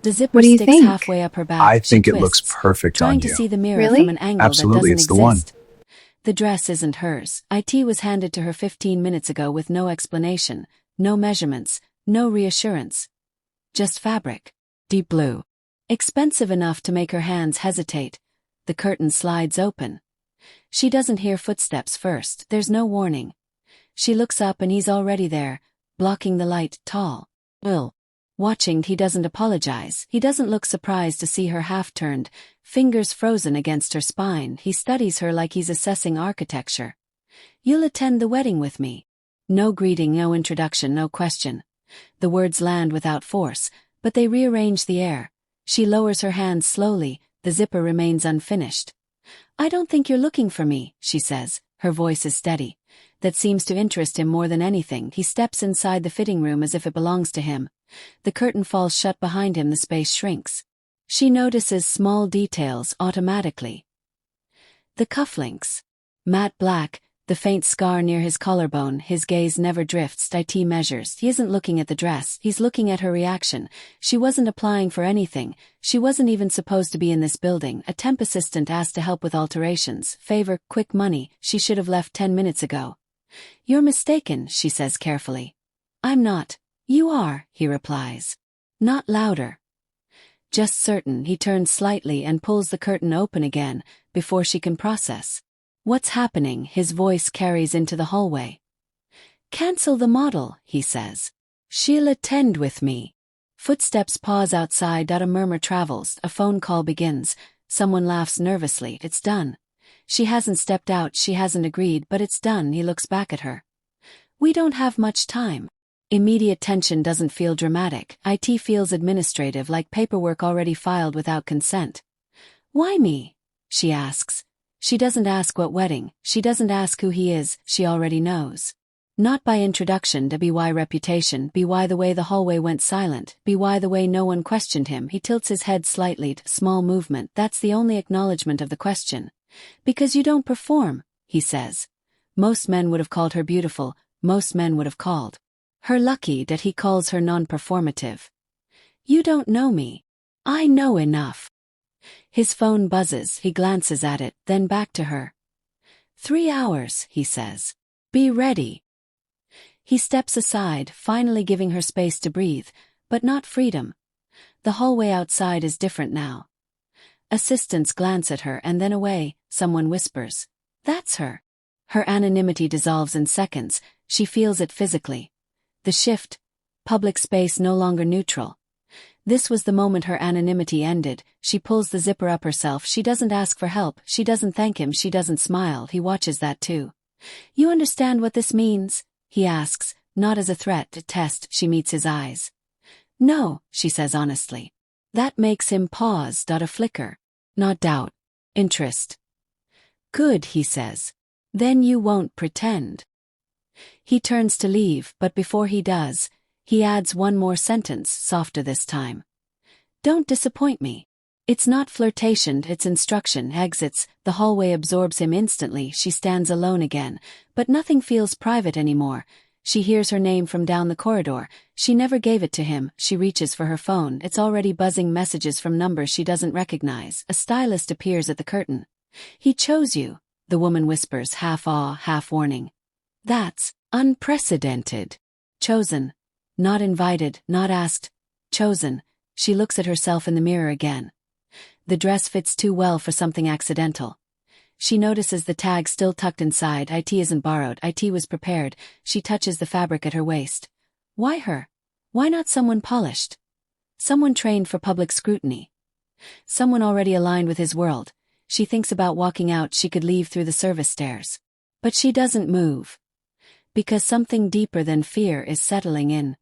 The What zipper do you sticks think? halfway up her back. I She think it looks twists, perfect trying on to you. see the mirror Really? from an angle Absolutely, that it's doesn't the one. exist. The dress isn't hers. It was handed to her 15 minutes ago with no explanation, no measurements, no reassurance. Just fabric. Deep blue. Expensive enough to make her hands hesitate. The curtain slides open. She doesn't hear footsteps first. There's no warning. She looks up and he's already there, blocking the light, tall. Watching, he doesn't apologize. He doesn't look surprised to see her half-turned, fingers frozen against her spine. He studies her like he's assessing architecture. You'll attend the wedding with me. No greeting, no introduction, no question. The words land without force, but they rearrange the air. She lowers her hands slowly, the zipper remains unfinished. I don't think you're looking for me, she says. Her voice is steady. That seems to interest him more than anything. He steps inside the fitting room as if it belongs to him. The curtain falls shut behind him, the space shrinks. She notices small details automatically. The cufflinks. Matte black, the faint scar near his collarbone, his gaze never drifts. It measures. He isn't looking at the dress, he's looking at her reaction. She wasn't applying for anything, she wasn't even supposed to be in this building. A temp assistant asked to help with alterations. Favor, quick money, she should have left 10 minutes ago. You're mistaken, she says carefully. I'm not. You are, he replies. Not louder. Just certain. He turns slightly and pulls the curtain open again, before she can process. What's happening? His voice carries into the hallway. Cancel the model, he says. She'll attend with me. Footsteps pause outside. A murmur travels. A phone call begins. Someone laughs nervously. It's done. She hasn't stepped out, she hasn't agreed, but it's done. He looks back at her. We don't have much time. Immediate tension doesn't feel dramatic. It feels administrative, like paperwork already filed without consent. Why me? She asks. She doesn't ask what wedding, she doesn't ask who he is, she already knows. Not by introduction to by reputation, by the way the hallway went silent, by the way no one questioned him. He tilts his head slightly, small movement, that's the only acknowledgement of the question. Because you don't perform, he says. Most men would have called her beautiful, most men would have called her lucky. That he calls her non-performative. You don't know me. I know enough. His phone buzzes, he glances at it, then back to her. 3 hours, he says. Be ready. He steps aside, finally giving her space to breathe, but not freedom. The hallway outside is different now. Assistants glance at her and then away. Someone whispers. That's her. Her anonymity dissolves in seconds, she feels it physically. The shift. Public space no longer neutral. This was the moment her anonymity ended. She pulls the zipper up herself. She doesn't ask for help, she doesn't thank him, she doesn't smile. He watches that too. You understand what this means? He asks, not as a threat, a test. She meets his eyes. No, she says honestly. That makes him pause. A flicker. Not doubt. Interest. Good, he says. Then you won't pretend. He turns to leave, but before he does, he adds one more sentence, softer this time. Don't disappoint me. It's not flirtation, it's instruction. Exits, the hallway absorbs him instantly. She stands alone again, but nothing feels private anymore. She hears her name from down the corridor. She never gave it to him. She reaches for her phone. It's already buzzing messages from numbers she doesn't recognize. A stylist appears at the curtain. He chose you, the woman whispers, half awe, half warning. That's unprecedented. Chosen. Not invited, not asked. Chosen. She looks at herself in the mirror again. The dress fits too well for something accidental. She notices the tag still tucked inside. It isn't borrowed, it was prepared. She touches the fabric at her waist. Why her? Why not someone polished? Someone trained for public scrutiny. Someone already aligned with his world. She thinks about walking out. She could leave through the service stairs. But she doesn't move. Because something deeper than fear is settling in.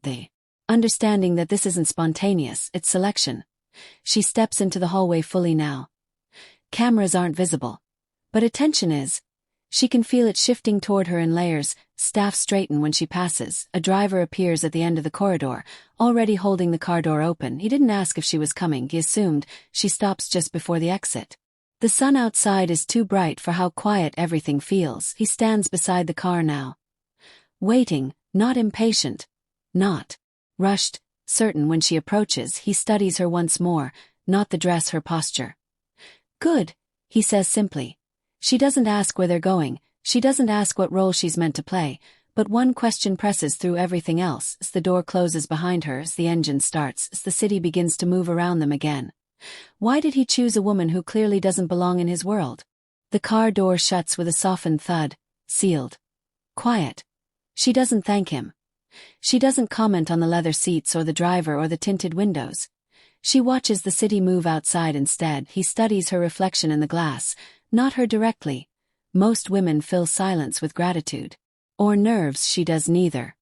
The understanding that this isn't spontaneous, it's selection. She steps into the hallway fully now. Cameras aren't visible. But attention is. She can feel it shifting toward her in layers. Staff straighten when she passes. A driver appears at the end of the corridor, already holding the car door open. He didn't ask if she was coming, he assumed. She stops just before the exit. The sun outside is too bright for how quiet everything feels. He stands beside the car now. Waiting, not impatient. Not rushed, Certain when she approaches, he studies her once more, not the dress, her posture. Good, he says simply. She doesn't ask where they're going, she doesn't ask what role she's meant to play, but one question presses through everything else as the door closes behind her, as the engine starts, as the city begins to move around them again. Why did he choose a woman who clearly doesn't belong in his world? The car door shuts with a softened thud, sealed. Quiet. She doesn't thank him. She doesn't comment on the leather seats or the driver or the tinted windows. She watches the city move outside instead. He studies her reflection in the glass, not her directly. Most women fill silence with gratitude. Or nerves. She does neither.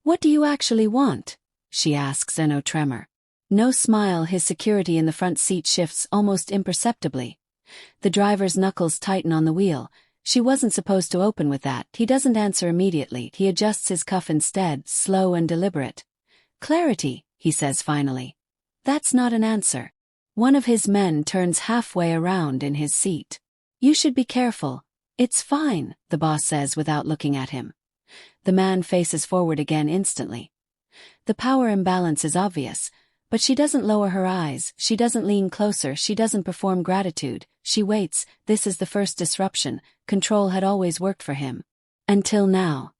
What do you actually want? She asks in no tremor. No smile. His security in the front seat shifts almost imperceptibly. The driver's knuckles tighten on the wheel. She wasn't supposed to open with that. He doesn't answer immediately. He adjusts his cuff instead, slow and deliberate. Clarity, he says finally. That's not an answer. One of his men turns halfway around in his seat. You should be careful. It's fine, the boss says without looking at him. The man faces forward again instantly. The power imbalance is obvious, but she doesn't lower her eyes, she doesn't lean closer, she doesn't perform gratitude, she waits. This is the first disruption. Control had always worked for him. Until now.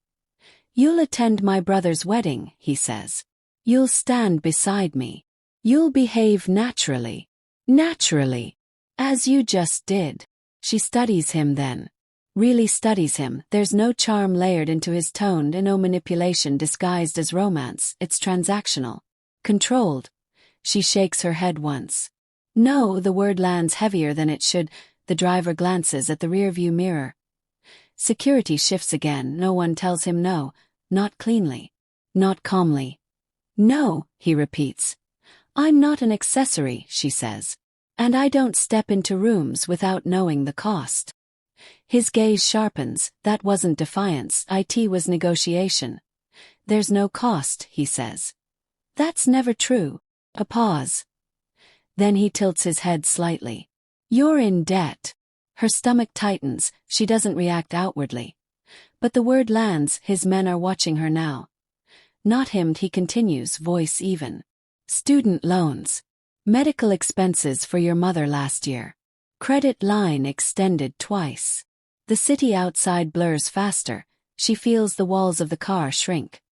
You'll attend my brother's wedding, he says. You'll stand beside me. You'll behave naturally. Naturally. As you just did. She studies him then. Really studies him. There's no charm layered into his tone and no manipulation disguised as romance. It's transactional. Controlled. She shakes her head once. No, the word lands heavier than it should. The driver glances at the rearview mirror. Security shifts again. No one tells him no, not cleanly, not calmly. No, he repeats. I'm not an accessory, she says. And I don't step into rooms without knowing the cost. His gaze sharpens. That wasn't defiance, it was negotiation. There's no cost, he says. That's never true. A pause. Then he tilts his head slightly. You're in debt. Her stomach tightens. She doesn't react outwardly. But the word lands. His men are watching her now. Not him, he continues, voice even. Student loans. Medical expenses for your mother last year. Credit line extended twice. The city outside blurs faster. She feels the walls of the car shrink.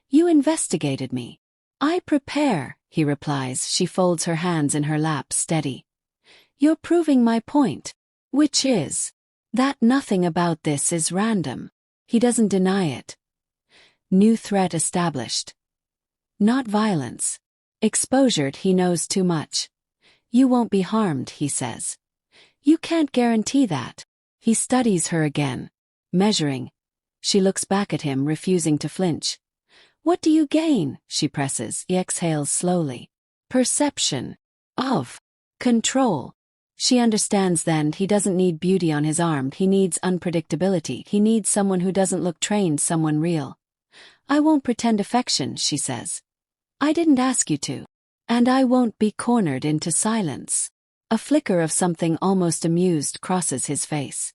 You investigated me. I prepare, he replies. She folds her hands in her lap, steady. You're proving my point. Which is that nothing about this is random. He doesn't deny it. New threat established. Not violence. Exposured. He knows too much. You won't be harmed, he says. You can't guarantee that. He studies her again. Measuring. She looks back at him, refusing to flinch. What do you gain? She presses. He exhales slowly. Perception. Of. Control. She understands then. He doesn't need beauty on his arm. He needs unpredictability. He needs someone who doesn't look trained, someone real. I won't pretend affection, she says. I didn't ask you to. And I won't be cornered into silence. A flicker of something almost amused crosses his face.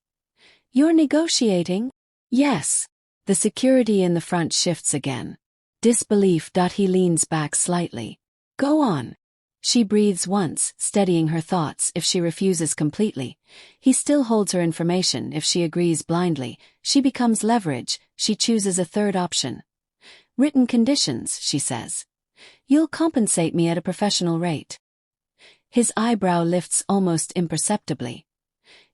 You're negotiating? Yes. The security in the front shifts again. Disbelief. He leans back slightly. Go on. She breathes once, steadying her thoughts. If she refuses completely, he still holds her information. If she agrees blindly, she becomes leverage. She chooses a third option. Written conditions, she says. You'll compensate me at a professional rate. His eyebrow lifts almost imperceptibly.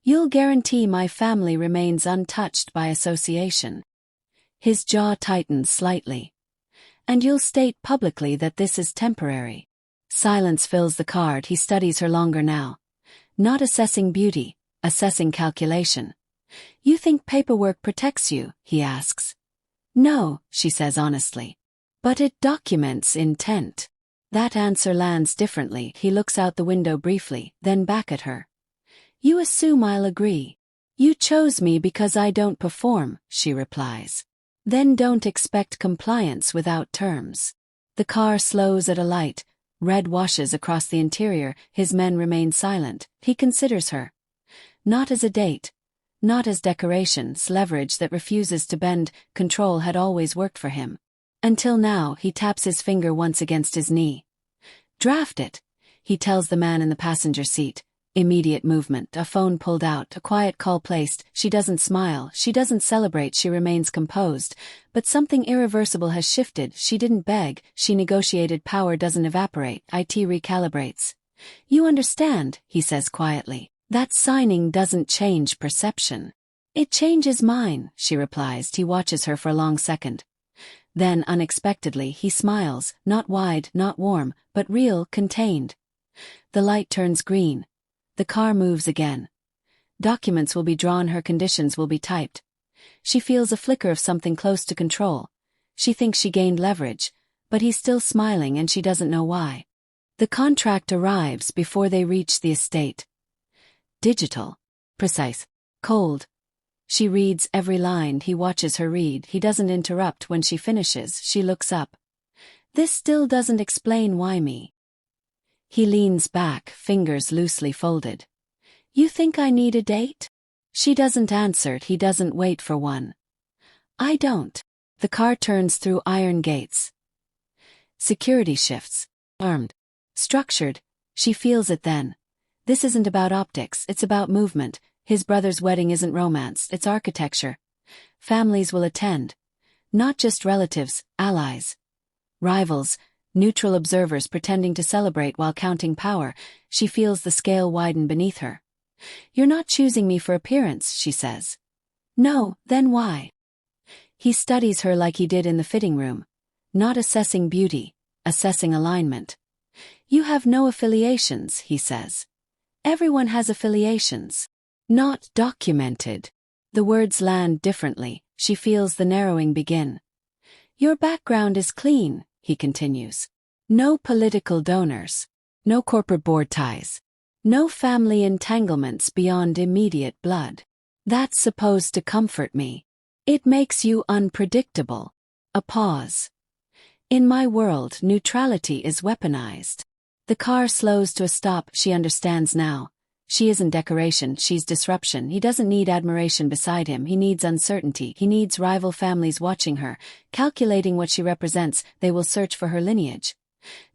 You'll guarantee my family remains untouched by association. His jaw tightens slightly. And you'll state publicly that this is temporary. Silence fills the card. He studies her longer now. Not assessing beauty, assessing calculation. You think paperwork protects you? He asks. No, she says honestly. But it documents intent. That answer lands differently. He looks out the window briefly, then back at her. You assume I'll agree. You chose me because I don't perform, she replies. Then don't expect compliance without terms. The car slows at a light. Red washes across the interior. His men remain silent. He considers her. Not as a date. Not as decorations, leverage that refuses to bend. Control had always worked for him. Until now, he taps his finger once against his knee. Draft it, he tells the man in the passenger seat. Immediate movement, a phone pulled out, a quiet call placed. She doesn't smile, she doesn't celebrate, she remains composed. But something irreversible has shifted. She didn't beg, she negotiated. Power doesn't evaporate, IT recalibrates. You understand, he says quietly. That signing doesn't change perception. It changes mine, she replies. He watches her for a long second. Then, unexpectedly, he smiles, not wide, not warm, but real, contained. The light turns green. The car moves again. Documents will be drawn, her conditions will be typed. She feels a flicker of something close to control. She thinks she gained leverage, but he's still smiling and she doesn't know why. The contract arrives before they reach the estate. Digital. Precise. Cold. She reads every line. He watches her read. He doesn't interrupt. When she finishes, she looks up. This still doesn't explain why me. He leans back, fingers loosely folded. You think I need a date? She doesn't answer. He doesn't wait for one. I don't. The car turns through iron gates. Security shifts. Armed. Structured. She feels it then. This isn't about optics, it's about movement. His brother's wedding isn't romance, it's architecture. Families will attend. Not just relatives, allies. Rivals. Neutral observers pretending to celebrate while counting power. She feels the scale widen beneath her. You're not choosing me for appearance, she says. No, then why? He studies her like he did in the fitting room. Not assessing beauty, assessing alignment. You have no affiliations, he says. Everyone has affiliations. Not documented. The words land differently. She feels the narrowing begin. Your background is clean, he continues. No political donors. No corporate board ties. No family entanglements beyond immediate blood. That's supposed to comfort me. It makes you unpredictable. A pause. In my world, neutrality is weaponized. The car slows to a stop. She understands now. She isn't decoration, she's disruption. He doesn't need admiration beside him, he needs uncertainty. He needs rival families watching her, calculating what she represents. They will search for her lineage.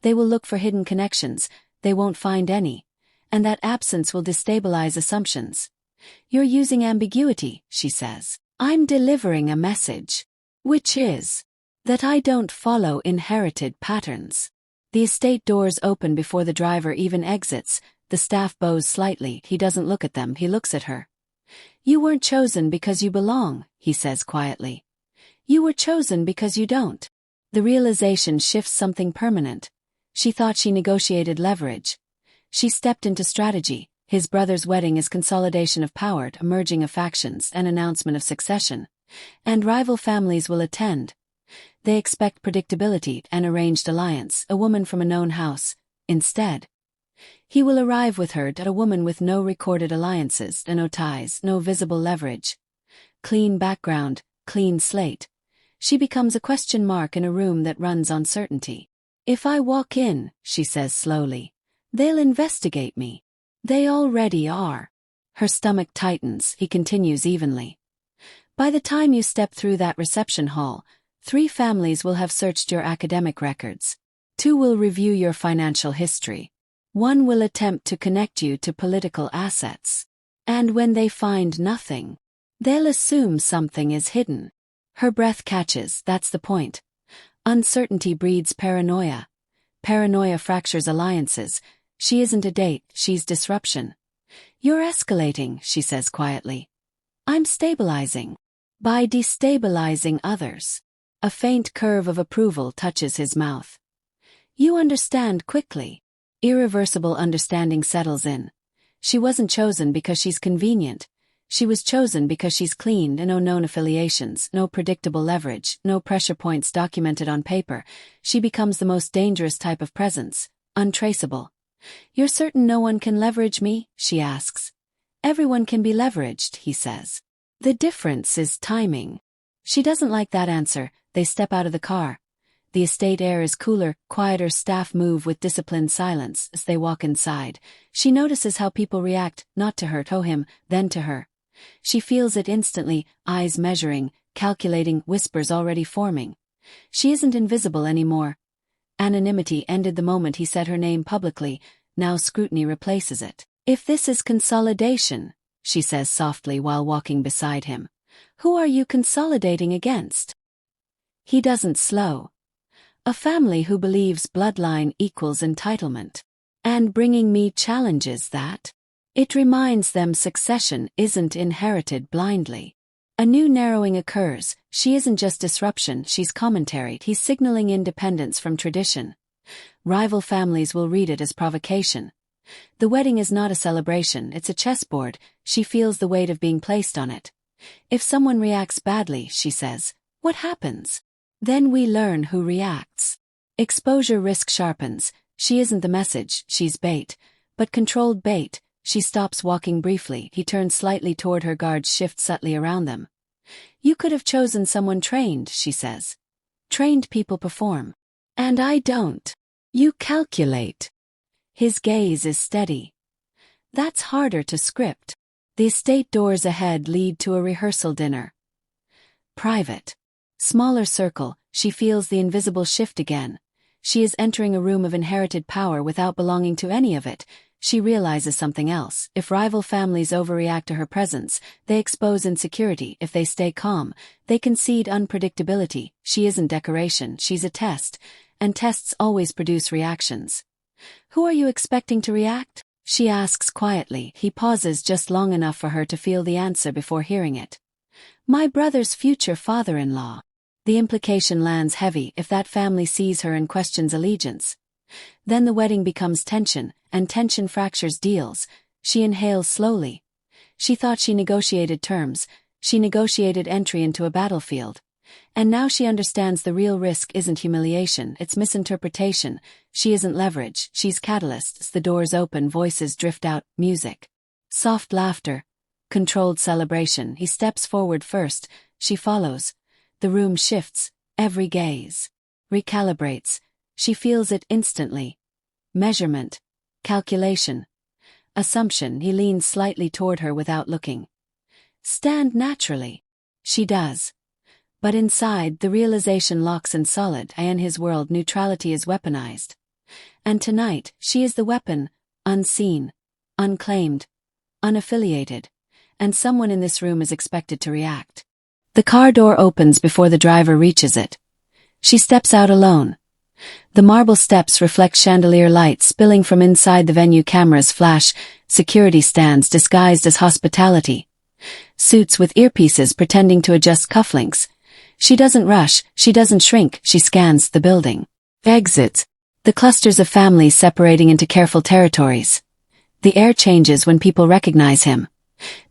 They will look for hidden connections. They won't find any. And that absence will destabilize assumptions. You're using ambiguity, she says. I'm delivering a message. Which is that I don't follow inherited patterns. The estate doors open before the driver even exits. The staff bows slightly. He doesn't look at them, he looks at her. You weren't chosen because you belong, he says quietly. You were chosen because you don't. The realization shifts something permanent. She thought she negotiated leverage. She stepped into strategy. His brother's wedding is consolidation of power, a merging of factions, an announcement of succession. And rival families will attend. They expect predictability, an arranged alliance, a woman from a known house. Instead, he will arrive with her, a woman with no recorded alliances, no ties, no visible leverage. Clean background, clean slate. She becomes a question mark in a room that runs on certainty. If I walk in, she says slowly, they'll investigate me. They already are. Her stomach tightens, he continues evenly. By the time you step through that reception hall, 3 families will have searched your academic records. 2 will review your financial history. 1 will attempt to connect you to political assets. And when they find nothing, they'll assume something is hidden. Her breath catches, that's the point. Uncertainty breeds paranoia. Paranoia fractures alliances. She isn't a date, she's disruption. You're escalating, she says quietly. I'm stabilizing. By destabilizing others. A faint curve of approval touches his mouth. You understand quickly. Irreversible understanding settles in. She wasn't chosen because she's convenient. She was chosen because she's clean and no known affiliations, no predictable leverage, no pressure points documented on paper. She becomes the most dangerous type of presence, untraceable. You're certain no one can leverage me? She asks. Everyone can be leveraged, he says. The difference is timing. She doesn't like that answer. They step out of the car. The estate air is cooler, quieter. Staff move with disciplined silence as they walk inside. She notices how people react, not to her, to him, then to her. She feels it instantly, eyes measuring, calculating, whispers already forming. She isn't invisible anymore. Anonymity ended the moment he said her name publicly, now scrutiny replaces it. "If this is consolidation," she says softly while walking beside him, "who are you consolidating against?" He doesn't slow. "A family who believes bloodline equals entitlement. And bringing me challenges that. It reminds them succession isn't inherited blindly." A new narrowing occurs. She isn't just disruption, she's commentary. He's signaling independence from tradition. Rival families will read it as provocation. The wedding is not a celebration, it's a chessboard. She feels the weight of being placed on it. If someone reacts badly, she says, what happens? Then we learn who reacts. Exposure risk sharpens. She isn't the message, she's bait. But controlled bait. She stops walking briefly. He turns slightly toward her, guards shift subtly around them. "You could have chosen someone trained," she says. "Trained people perform. And I don't. You calculate." His gaze is steady. That's harder to script. The estate doors ahead lead to a rehearsal dinner. Private. Smaller circle, she feels the invisible shift again. She is entering a room of inherited power without belonging to any of it. She realizes something else. If rival families overreact to her presence, they expose insecurity. If they stay calm, they concede unpredictability. She isn't decoration, she's a test. And tests always produce reactions. "Who are you expecting to react?" she asks quietly. He pauses just long enough for her to feel the answer before hearing it. "My brother's future father-in-law." The implication lands heavy. If that family sees her and questions allegiance, then the wedding becomes tension, and tension fractures deals. She inhales slowly. She thought she negotiated terms, she negotiated entry into a battlefield. And now she understands the real risk isn't humiliation, it's misinterpretation. She isn't leverage, she's catalysts. The doors open, voices drift out, music. Soft laughter. Controlled celebration. He steps forward first, she follows. The room shifts, every gaze recalibrates. She feels it instantly. Measurement. Calculation. Assumption. He leans slightly toward her without looking. "Stand naturally." She does. But inside, the realization locks in solid. In his world, neutrality is weaponized. And tonight, she is the weapon, unseen, unclaimed, unaffiliated. And someone in this room is expected to react. The car door opens before the driver reaches it. She steps out alone. The marble steps reflect chandelier light spilling from inside the venue. Cameras flash, security stands disguised as hospitality. Suits with earpieces pretending to adjust cufflinks. She doesn't rush, she doesn't shrink, she scans the building. Exits. The clusters of families separating into careful territories. The air changes when people recognize him.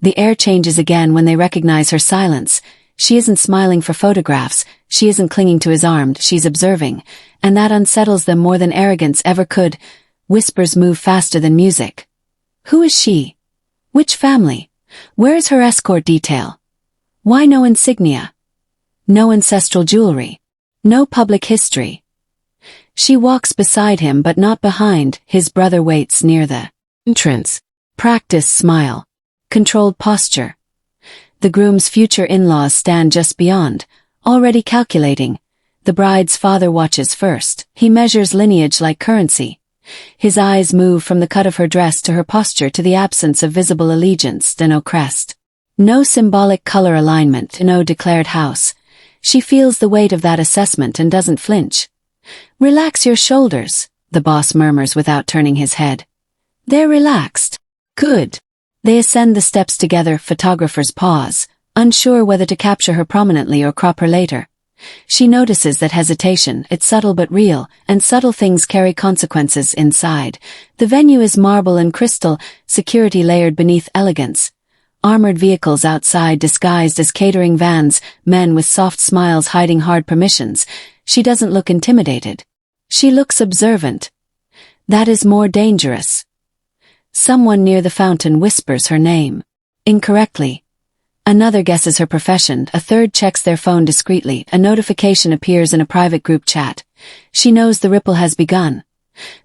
The air changes again when they recognize her silence. She isn't smiling for photographs, she isn't clinging to his arm, she's observing, and that unsettles them more than arrogance ever could. Whispers move faster than music. Who is she? Which family? Where is her escort detail? Why no insignia? No ancestral jewelry. No public history. She walks beside him but not behind. His brother waits near the entrance. Practiced smile. Controlled posture. The groom's future in-laws stand just beyond, already calculating. The bride's father watches first. He measures lineage like currency. His eyes move from the cut of her dress to her posture to the absence of visible allegiance. No crest. No symbolic color alignment. No declared house. She feels the weight of that assessment and doesn't flinch. "Relax your shoulders," the boss murmurs without turning his head. They're relaxed. Good. They ascend the steps together. Photographers pause, unsure whether to capture her prominently or crop her later. She notices that hesitation. It's subtle but real, and subtle things carry consequences inside. The venue is marble and crystal, security layered beneath elegance. Armored vehicles outside disguised as catering vans, men with soft smiles hiding hard permissions. She doesn't look intimidated. She looks observant. That is more dangerous. Someone near the fountain whispers her name. Incorrectly. Another guesses her profession. A third checks their phone discreetly. A notification appears in a private group chat. She knows the ripple has begun.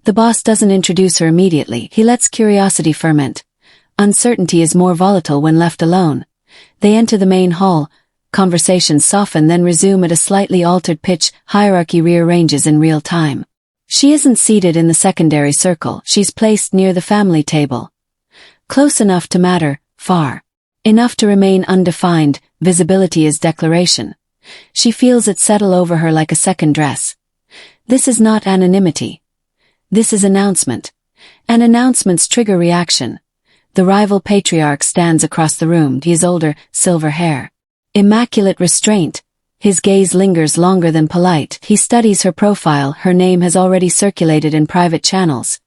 The boss doesn't introduce her immediately. He lets curiosity ferment. Uncertainty is more volatile when left alone. They enter the main hall. Conversations soften then resume at a slightly altered pitch, hierarchy rearranges in real time. She isn't seated in the secondary circle, she's placed near the family table. Close enough to matter, far enough to remain undefined, visibility is declaration. She feels it settle over her like a second dress. This is not anonymity. This is announcement. And announcements trigger reaction. The rival patriarch stands across the room. He is older, silver hair. Immaculate restraint. His gaze lingers longer than polite. He studies her profile. Her name has already circulated in private channels.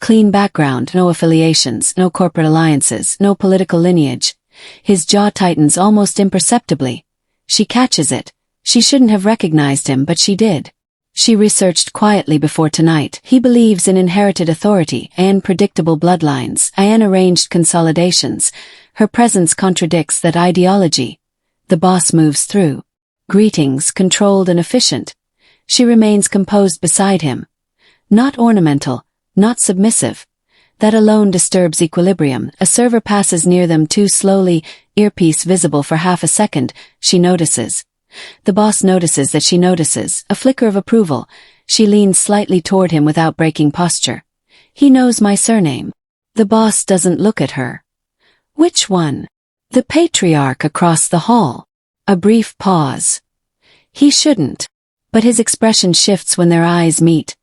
Clean background, no affiliations, no corporate alliances, no political lineage. His jaw tightens almost imperceptibly. She catches it. She shouldn't have recognized him, but she did. She researched quietly before tonight. He believes in inherited authority and predictable bloodlines and arranged consolidations. Her presence contradicts that ideology. The boss moves through. Greetings, controlled and efficient. She remains composed beside him. Not ornamental, not submissive. That alone disturbs equilibrium. A server passes near them too slowly, earpiece visible for half a second. She notices. The boss notices that she notices. A flicker of approval. She leans slightly toward him without breaking posture. He knows my surname. The boss doesn't look at her. Which one? The patriarch across the hall. A brief pause. He shouldn't. But his expression shifts when their eyes meet.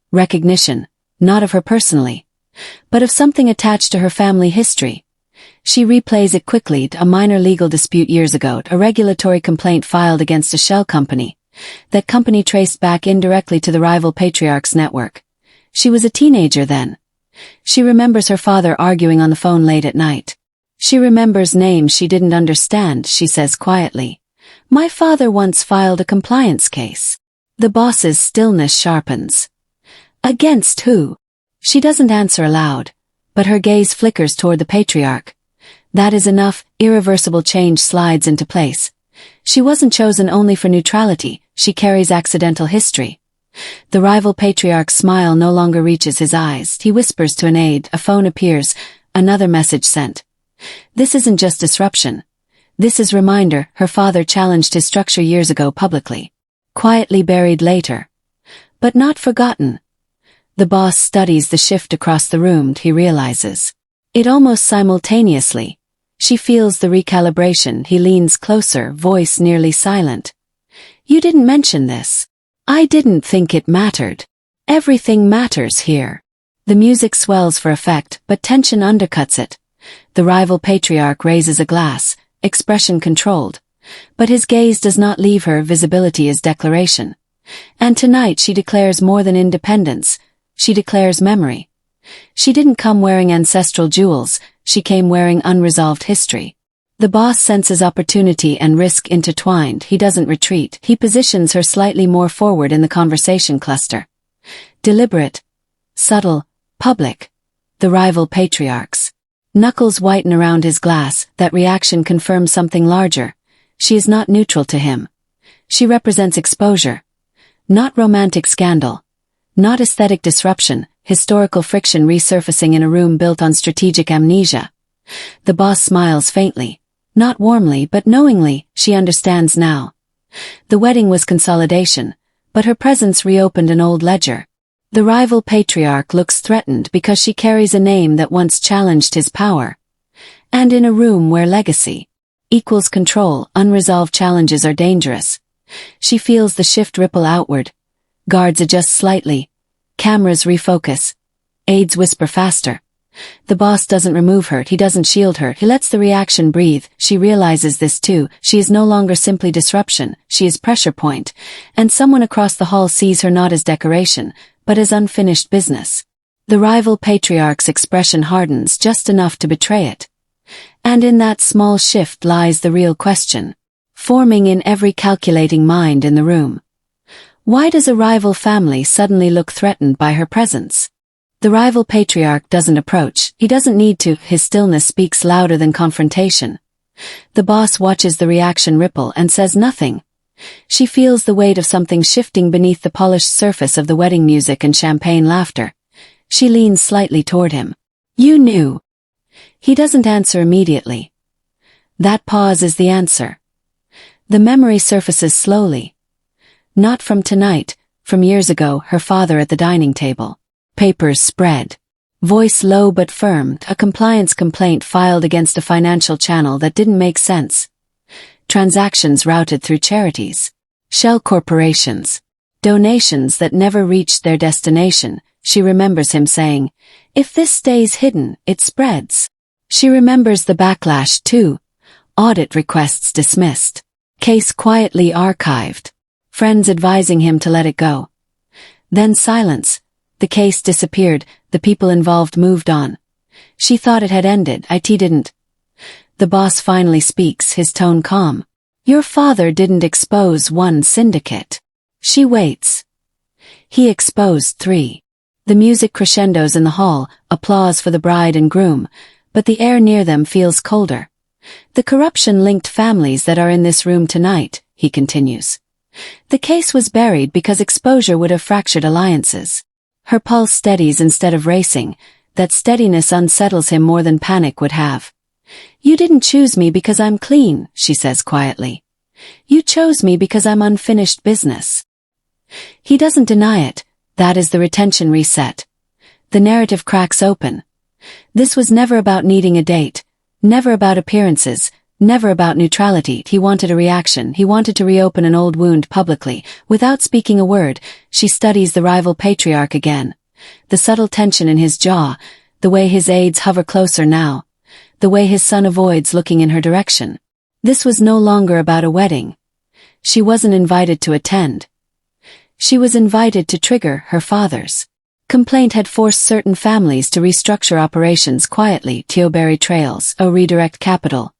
Recognition, not of her personally, but of something attached to her family history. She replays it quickly. A minor legal dispute years ago, a regulatory complaint filed against a shell company. That company traced back indirectly to the rival patriarch's network. She was a teenager then. She remembers her father arguing on the phone late at night. She remembers names she didn't understand. She says quietly, "My father once filed a compliance case." The boss's stillness sharpens. Against who? She doesn't answer aloud, but her gaze flickers toward the patriarch. That is enough. Irreversible change slides into place. She wasn't chosen only for neutrality, she carries accidental history. The rival patriarch's smile no longer reaches his eyes. He whispers to an aide. A phone appears. Another message sent. This isn't just disruption. This is reminder. Her father challenged his structure years ago publicly. Quietly buried later. But not forgotten. The boss studies the shift across the room. He realizes it almost simultaneously. She feels the recalibration. He leans closer, voice nearly silent. You didn't mention this. I didn't think it mattered. Everything matters here. The music swells for effect, but tension undercuts it. The rival patriarch raises a glass, expression controlled. But his gaze does not leave her. Visibility is declaration. And tonight she declares more than independence. She declares memory. She didn't come wearing ancestral jewels, she came wearing unresolved history. The boss senses opportunity and risk intertwined. He doesn't retreat. He positions her slightly more forward in the conversation cluster. Deliberate. Subtle. Public. The rival patriarchs. Knuckles whiten around his glass. That reaction confirms something larger. She is not neutral to him. She represents exposure. Not romantic scandal. Not aesthetic disruption. Historical friction resurfacing in a room built on strategic amnesia. The boss smiles faintly. Not warmly but knowingly. She understands now. The wedding was consolidation, but her presence reopened an old ledger. The rival patriarch looks threatened because she carries a name that once challenged his power. And in a room where legacy equals control, unresolved challenges are dangerous. She feels the shift ripple outward. Guards adjust slightly. Cameras refocus. Aides whisper faster. The boss doesn't remove her, he doesn't shield her, he lets the reaction breathe. She realizes this too. She is no longer simply disruption, she is pressure point. And someone across the hall sees her not as decoration, but as unfinished business. The rival patriarch's expression hardens just enough to betray it. And in that small shift lies the real question, forming in every calculating mind in the room. Why does a rival family suddenly look threatened by her presence? The rival patriarch doesn't approach, he doesn't need to, his stillness speaks louder than confrontation. The boss watches the reaction ripple and says nothing. She feels the weight of something shifting beneath the polished surface of the wedding music and champagne laughter. She leans slightly toward him. You knew. He doesn't answer immediately. That pause is the answer. The memory surfaces slowly. Not from tonight, from years ago, her father at the dining table. Papers spread. Voice low but firm, a compliance complaint filed against a financial channel that didn't make sense. Transactions routed through charities. Shell corporations. Donations that never reached their destination. She remembers him saying, "If this stays hidden, it spreads." She remembers the backlash too. Audit requests dismissed. Case quietly archived. Friends advising him to let it go. Then silence. The case disappeared, the people involved moved on. She thought it had ended, it didn't. The boss finally speaks, his tone calm. "Your father didn't expose one syndicate." She waits. He exposed 3. The music crescendos in the hall, applause for the bride and groom, but the air near them feels colder. "The corruption-linked families that are in this room tonight," he continues. "The case was buried because exposure would have fractured alliances." Her pulse steadies instead of racing. That steadiness unsettles him more than panic would have. "You didn't choose me because I'm clean," she says quietly. "You chose me because I'm unfinished business." He doesn't deny it. That is the retention reset. The narrative cracks open. This was never about needing a date, never about appearances, never about neutrality. He wanted a reaction. He wanted to reopen an old wound publicly. Without speaking a word, she studies the rival patriarch again. The subtle tension in his jaw, the way his aides hover closer now, the way his son avoids looking in her direction. This was no longer about a wedding. She wasn't invited to attend. She was invited to trigger her father's complaint had forced certain families to restructure operations quietly. Tioberry Trails, redirect capital.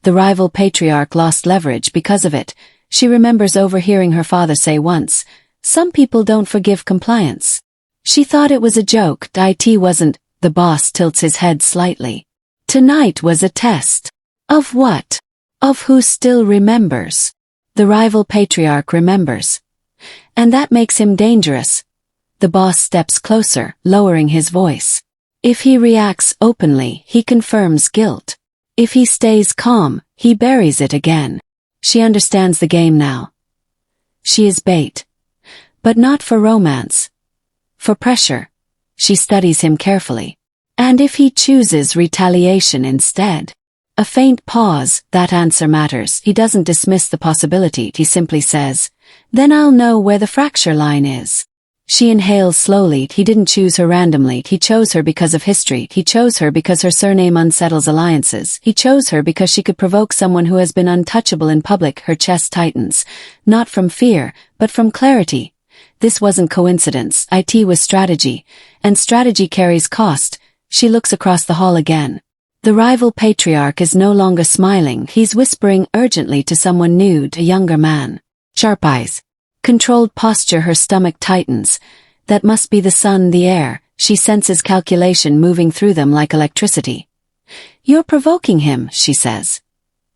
The rival patriarch lost leverage because of it. She remembers overhearing her father say once, "Some people don't forgive compliance." She thought it was a joke. It wasn't. The boss tilts his head slightly. Tonight was a test. Of what? Of who still remembers. The rival patriarch remembers. And that makes him dangerous. The boss steps closer, lowering his voice. If he reacts openly, he confirms guilt. If he stays calm, he buries it again. She understands the game now. She is bait. But not for romance. For pressure. She studies him carefully. And if he chooses retaliation instead? A faint pause, that answer matters. He doesn't dismiss the possibility, he simply says, "Then I'll know where the fracture line is." She inhales slowly. He didn't choose her randomly. He chose her because of history. He chose her because her surname unsettles alliances. He chose her because she could provoke someone who has been untouchable in public. Her chest tightens. Not from fear, but from clarity. This wasn't coincidence. It was strategy. And strategy carries cost. She looks across the hall again. The rival patriarch is no longer smiling. He's whispering urgently to someone nude, a younger man. Sharp eyes. Controlled posture. Her stomach tightens. That must be the sun, the air. She senses calculation moving through them like electricity. "You're provoking him," she says.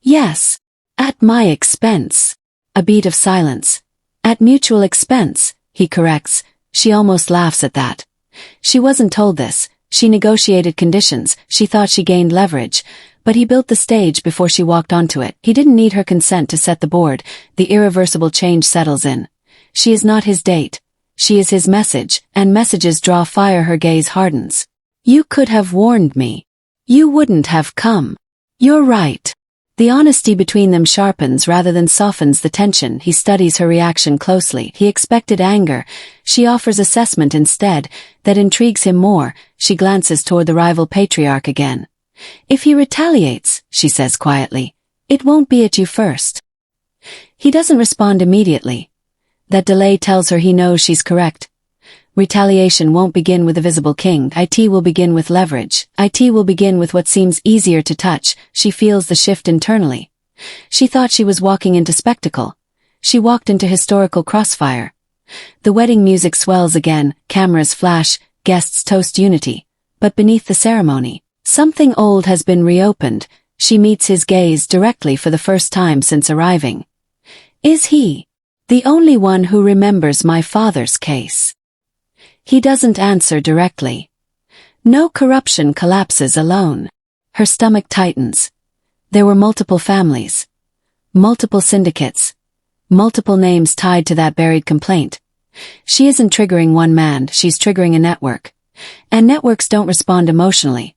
"Yes. At my expense." A beat of silence. "At mutual expense," he corrects. She almost laughs at that. She wasn't told this. She negotiated conditions. She thought she gained leverage. But he built the stage before she walked onto it. He didn't need her consent to set the board. The irreversible change settles in. She is not his date. She is his message, and messages draw fire. Her gaze hardens. "You could have warned me. You wouldn't have come. You're right." The honesty between them sharpens rather than softens the tension. He studies her reaction closely. He expected anger. She offers assessment instead. That intrigues him more. She glances toward the rival patriarch again. "If he retaliates," she says quietly, "it won't be at you first." He doesn't respond immediately. That delay tells her he knows she's correct. Retaliation won't begin with a visible king. It will begin with leverage. It will begin with what seems easier to touch. She feels the shift internally. She thought she was walking into spectacle. She walked into historical crossfire. The wedding music swells again, cameras flash, guests toast unity. But beneath the ceremony, something old has been reopened. She meets his gaze directly for the first time since arriving. "Is he the only one who remembers my father's case?" He doesn't answer directly. No corruption collapses alone. Her stomach tightens. There were multiple families. multiple syndicates, multiple names tied to that buried complaint. She isn't triggering one man, she's triggering a network. And networks don't respond emotionally.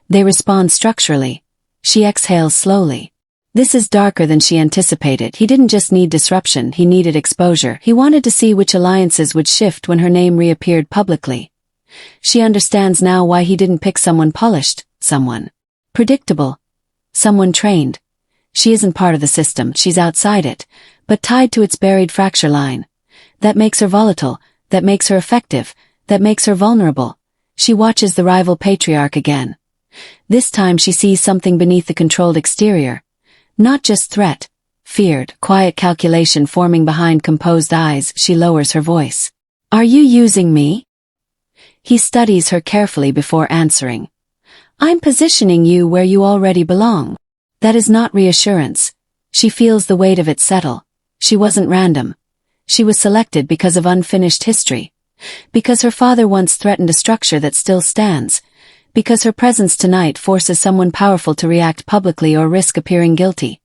They respond structurally. She exhales slowly. This is darker than she anticipated. He didn't just need disruption, he needed exposure. He wanted to see which alliances would shift when her name reappeared publicly. She understands now why he didn't pick someone polished, someone predictable, someone trained. She isn't part of the system, she's outside it, but tied to its buried fracture line. That makes her volatile, that makes her effective, that makes her vulnerable. She watches the rival patriarch again. This time she sees something beneath the controlled exterior. Not just threat, feared, quiet calculation forming behind composed eyes. She lowers her voice. Are you using me? He studies her carefully before answering. I'm positioning you where you already belong. That is not reassurance. She feels the weight of it settle. She wasn't random. She was selected because of unfinished history. Because her father once threatened a structure that still stands. Because her presence tonight forces someone powerful to react publicly or risk appearing guilty.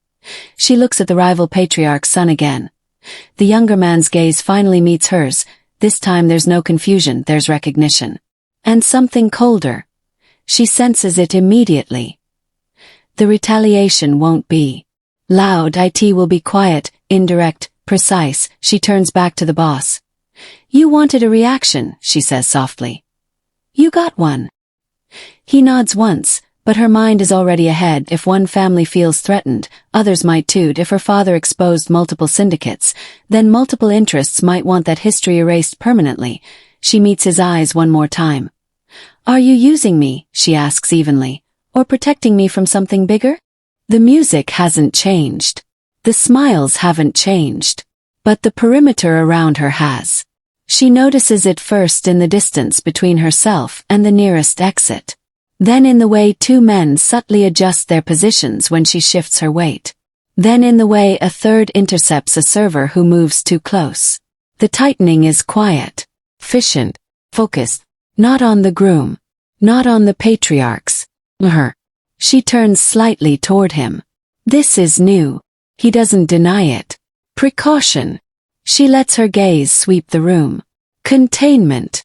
She looks at the rival patriarch's son again. The younger man's gaze finally meets hers. This time there's no confusion, there's recognition. And something colder. She senses it immediately. The retaliation won't be loud, it will be quiet, indirect, precise. She turns back to the boss. You wanted a reaction, she says softly. You got one. He nods once, but her mind is already ahead. If one family feels threatened, others might too. If her father exposed multiple syndicates, then multiple interests might want that history erased permanently. She meets his eyes one more time. Are you using me, she asks evenly, or protecting me from something bigger? The music hasn't changed. The smiles haven't changed. But the perimeter around her has. She notices it first in the distance between herself and the nearest exit. Then in the way two men subtly adjust their positions when she shifts her weight. Then in the way a third intercepts a server who moves too close. The tightening is quiet, efficient, focused, not on the groom, not on the patriarchs, her. She turns slightly toward him. This is new. He doesn't deny it. Precaution. She lets her gaze sweep the room. Containment.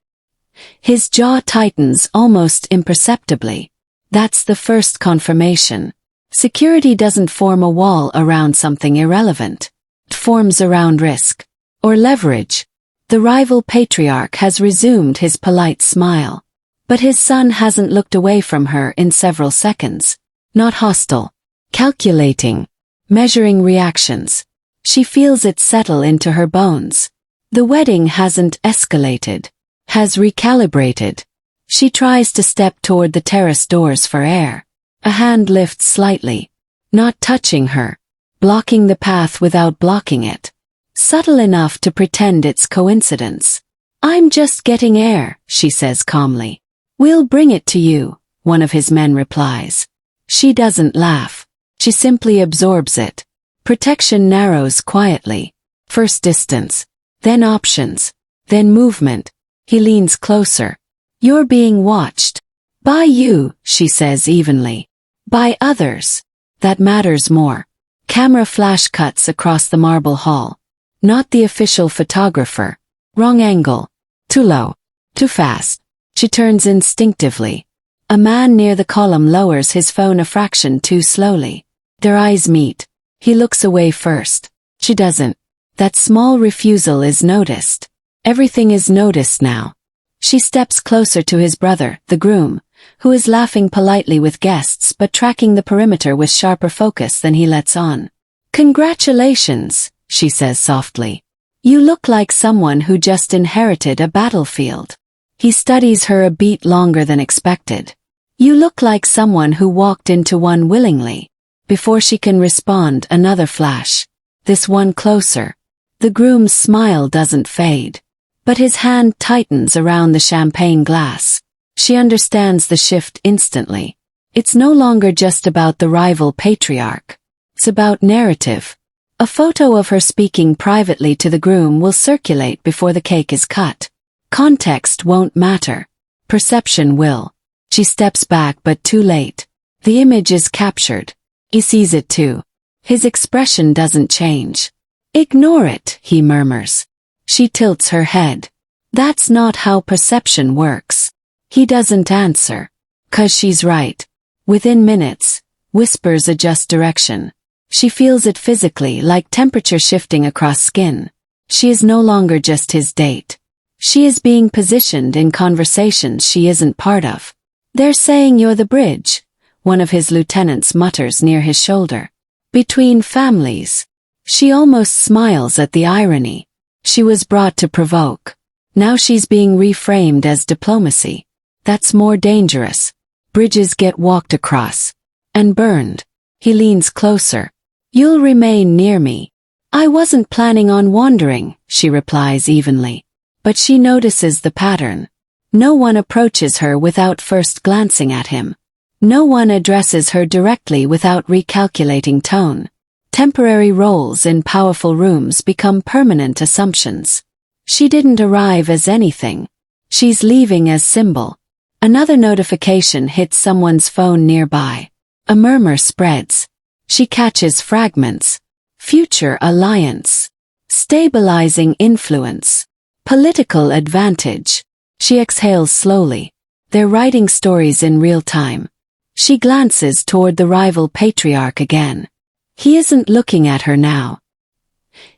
His jaw tightens almost imperceptibly. That's the first confirmation. Security doesn't form a wall around something irrelevant. It forms around risk. Or leverage. The rival patriarch has resumed his polite smile. But his son hasn't looked away from her in several seconds. Not hostile. Calculating. Measuring reactions. She feels it settle into her bones. The wedding hasn't escalated. Has recalibrated. She tries to step toward the terrace doors for air. A hand lifts slightly. Not touching her. Blocking the path without blocking it. Subtle enough to pretend it's coincidence. I'm just getting air, she says calmly. We'll bring it to you, one of his men replies. She doesn't laugh. She simply absorbs it. Protection narrows quietly. First distance. Then options. Then movement. He leans closer. You're being watched. By you, she says evenly. By others. That matters more. Camera flash cuts across the marble hall. Not the official photographer. Wrong angle. Too low. Too fast. She turns instinctively. A man near the column lowers his phone a fraction too slowly. Their eyes meet. He looks away first. She doesn't. That small refusal is noticed. Everything is noticed now. She steps closer to his brother, the groom, who is laughing politely with guests but tracking the perimeter with sharper focus than he lets on. Congratulations, she says softly. You look like someone who just inherited a battlefield. He studies her a beat longer than expected. You look like someone who walked into one willingly. Before she can respond, another flash. This one closer. The groom's smile doesn't fade. But his hand tightens around the champagne glass. She understands the shift instantly. It's no longer just about the rival patriarch. It's about narrative. A photo of her speaking privately to the groom will circulate before the cake is cut. Context won't matter. Perception will. She steps back but too late. The image is captured. He sees it too. His expression doesn't change. Ignore it, he murmurs. She tilts her head. That's not how perception works. He doesn't answer. 'Cause she's right. Within minutes, whispers adjust direction. She feels it physically, like temperature shifting across skin. She is no longer just his date. She is being positioned in conversations she isn't part of. They're saying you're the bridge, one of his lieutenants mutters near his shoulder. Between families. She almost smiles at the irony. She was brought to provoke. Now she's being reframed as diplomacy. That's more dangerous. Bridges get walked across. And burned. He leans closer. You'll remain near me. I wasn't planning on wandering, she replies evenly. But she notices the pattern. No one approaches her without first glancing at him. No one addresses her directly without recalculating tone. Temporary roles in powerful rooms become permanent assumptions. She didn't arrive as anything. She's leaving as symbol. Another notification hits someone's phone nearby. A murmur spreads. She catches fragments. Future alliance. Stabilizing influence. Political advantage. She exhales slowly. They're writing stories in real time. She glances toward the rival patriarch again. He isn't looking at her now.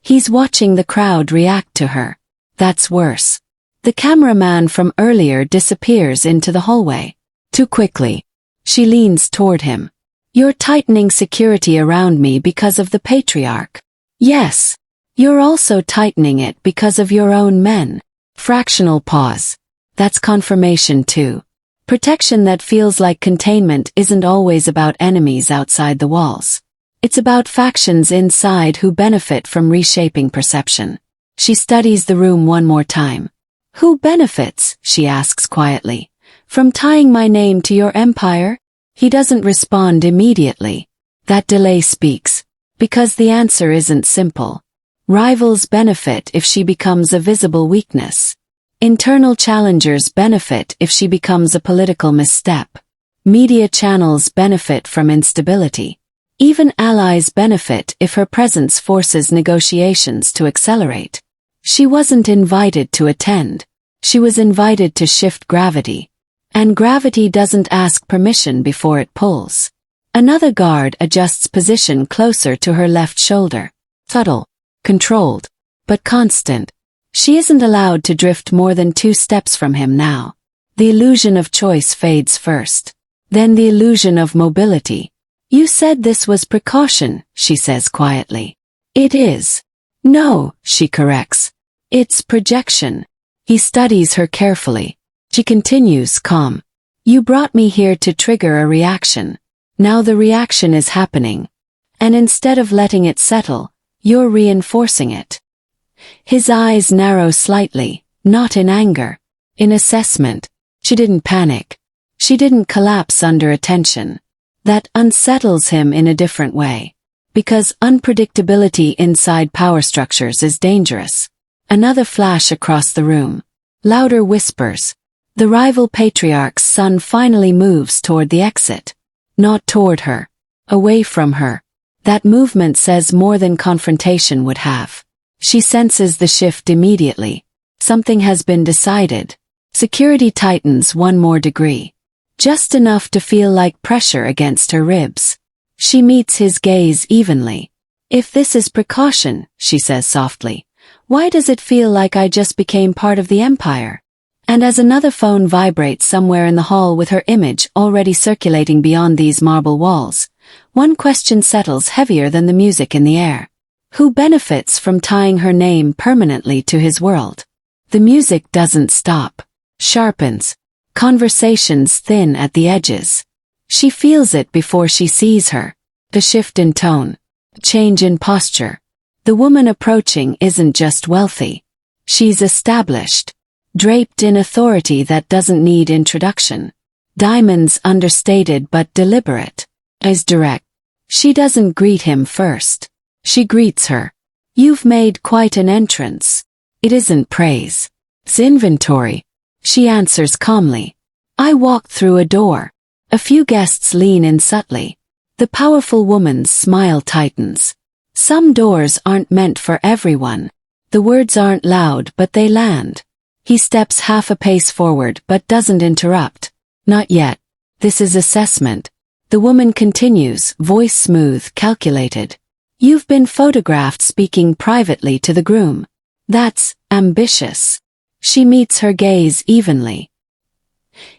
He's watching the crowd react to her. That's worse. The cameraman from earlier disappears into the hallway. Too quickly. She leans toward him. You're tightening security around me because of the patriarch. Yes. You're also tightening it because of your own men. Fractional pause. That's confirmation too. Protection that feels like containment isn't always about enemies outside the walls. It's about factions inside who benefit from reshaping perception. She studies the room one more time. Who benefits, she asks quietly, from tying my name to your empire? He doesn't respond immediately. That delay speaks. Because the answer isn't simple. Rivals benefit if she becomes a visible weakness. Internal challengers benefit if she becomes a political misstep. Media channels benefit from instability. Even allies benefit if her presence forces negotiations to accelerate. She wasn't invited to attend. She was invited to shift gravity. And gravity doesn't ask permission before it pulls. Another guard adjusts position closer to her left shoulder. Subtle. Controlled. But constant. She isn't allowed to drift more than 2 steps from him now. The illusion of choice fades first. Then the illusion of mobility. You said this was precaution, she says quietly. It is. No, she corrects. It's projection. He studies her carefully. She continues calm. You brought me here to trigger a reaction. Now the reaction is happening. And instead of letting it settle, you're reinforcing it. His eyes narrow slightly, not in anger. In assessment. She didn't panic. She didn't collapse under attention. That unsettles him in a different way. Because unpredictability inside power structures is dangerous. Another flash across the room. Louder whispers. The rival patriarch's son finally moves toward the exit. Not toward her. Away from her. That movement says more than confrontation would have. She senses the shift immediately. Something has been decided. Security tightens 1 more degree. Just enough to feel like pressure against her ribs. She meets his gaze evenly. If this is precaution, she says softly, why does it feel like I just became part of the empire? And as another phone vibrates somewhere in the hall with her image already circulating beyond these marble walls, one question settles heavier than the music in the air. Who benefits from tying her name permanently to his world? The music doesn't stop. Sharpens. Conversations thin at the edges. She feels it before she sees her. The shift in tone. Change in posture. The woman approaching isn't just wealthy. She's established. Draped in authority that doesn't need introduction. Diamonds understated but deliberate. Is direct. She doesn't greet him first. She greets her. You've made quite an entrance. It isn't praise. It's inventory. She answers calmly. I walked through a door. A few guests lean in subtly. The powerful woman's smile tightens. Some doors aren't meant for everyone. The words aren't loud but they land. He steps half a pace forward but doesn't interrupt. Not yet. This is assessment. The woman continues, voice smooth, calculated. You've been photographed speaking privately to the groom. That's ambitious. She meets her gaze evenly.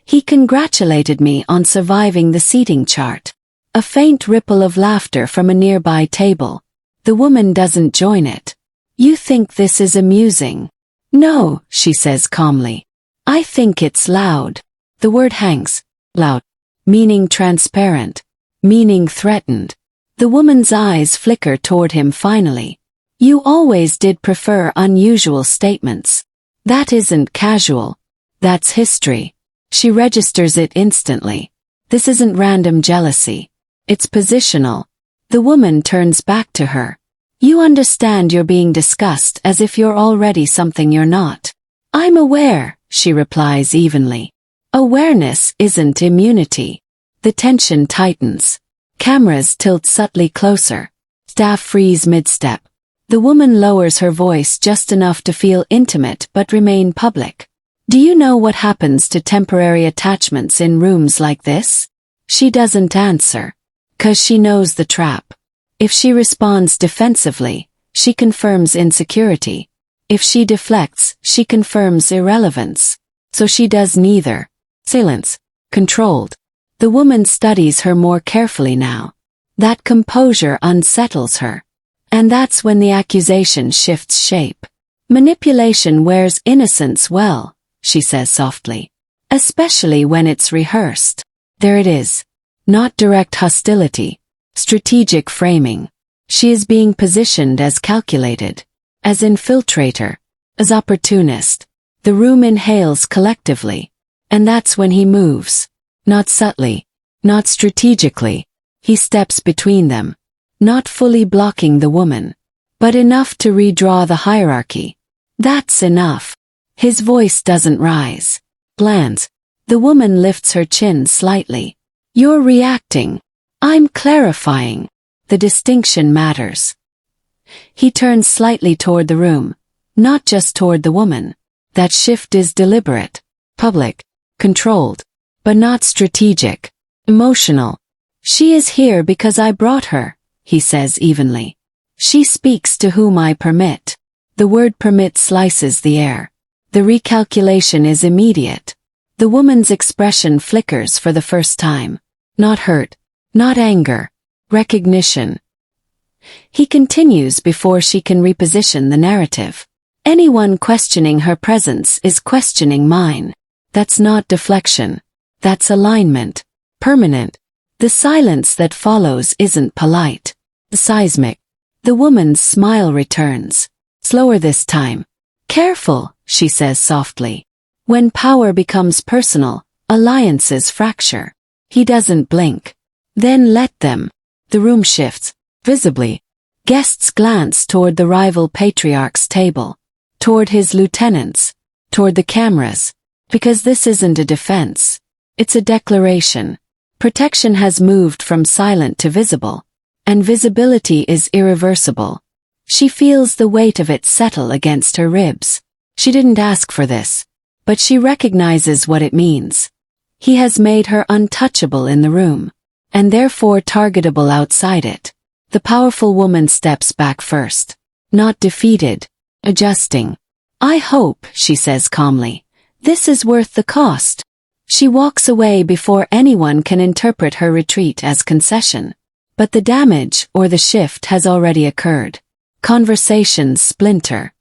He congratulated me on surviving the seating chart. A faint ripple of laughter from a nearby table. The woman doesn't join it. You think this is amusing? No, she says calmly. I think it's loud. The word hangs. Loud. Meaning transparent. Meaning threatened. The woman's eyes flicker toward him finally. You always did prefer unusual statements. That isn't casual. That's history. She registers it instantly. This isn't random jealousy. It's positional. The woman turns back to her. You understand you're being discussed as if you're already something you're not. I'm aware, she replies evenly. Awareness isn't immunity. The tension tightens. Cameras tilt subtly closer. Staff freeze mid-step. The woman lowers her voice just enough to feel intimate but remain public. Do you know what happens to temporary attachments in rooms like this? She doesn't answer. 'Cause she knows the trap. If she responds defensively, she confirms insecurity. If she deflects, she confirms irrelevance. So she does neither. Silence. Controlled. The woman studies her more carefully now. That composure unsettles her. And that's when the accusation shifts shape. Manipulation wears innocence well, she says softly. Especially when it's rehearsed. There it is. Not direct hostility. Strategic framing. She is being positioned as calculated. As infiltrator. As opportunist. The room inhales collectively. And that's when he moves. Not subtly. Not strategically. He steps between them. Not fully blocking the woman. But enough to redraw the hierarchy. That's enough. His voice doesn't rise. Bland. The woman lifts her chin slightly. You're reacting. I'm clarifying. The distinction matters. He turns slightly toward the room. Not just toward the woman. That shift is deliberate. Public. Controlled. But not strategic. Emotional. She is here because I brought her, he says evenly. She speaks to whom I permit. The word permit slices the air. The recalculation is immediate. The woman's expression flickers for the first time. Not hurt. Not anger. Recognition. He continues before she can reposition the narrative. Anyone questioning her presence is questioning mine. That's not deflection. That's alignment. Permanent. The silence that follows isn't polite. Seismic. The woman's smile returns. Slower this time. Careful, she says softly. When power becomes personal, alliances fracture. He doesn't blink. Then let them. The room shifts. Visibly. Guests glance toward the rival patriarch's table. Toward his lieutenants. Toward the cameras. Because this isn't a defense. It's a declaration. Protection has moved from silent to visible. And visibility is irreversible. She feels the weight of it settle against her ribs. She didn't ask for this. But she recognizes what it means. He has made her untouchable in the room. And therefore targetable outside it. The powerful woman steps back first. Not defeated. Adjusting. I hope, she says calmly. This is worth the cost. She walks away before anyone can interpret her retreat as concession. But the damage or the shift has already occurred. Conversations splinter.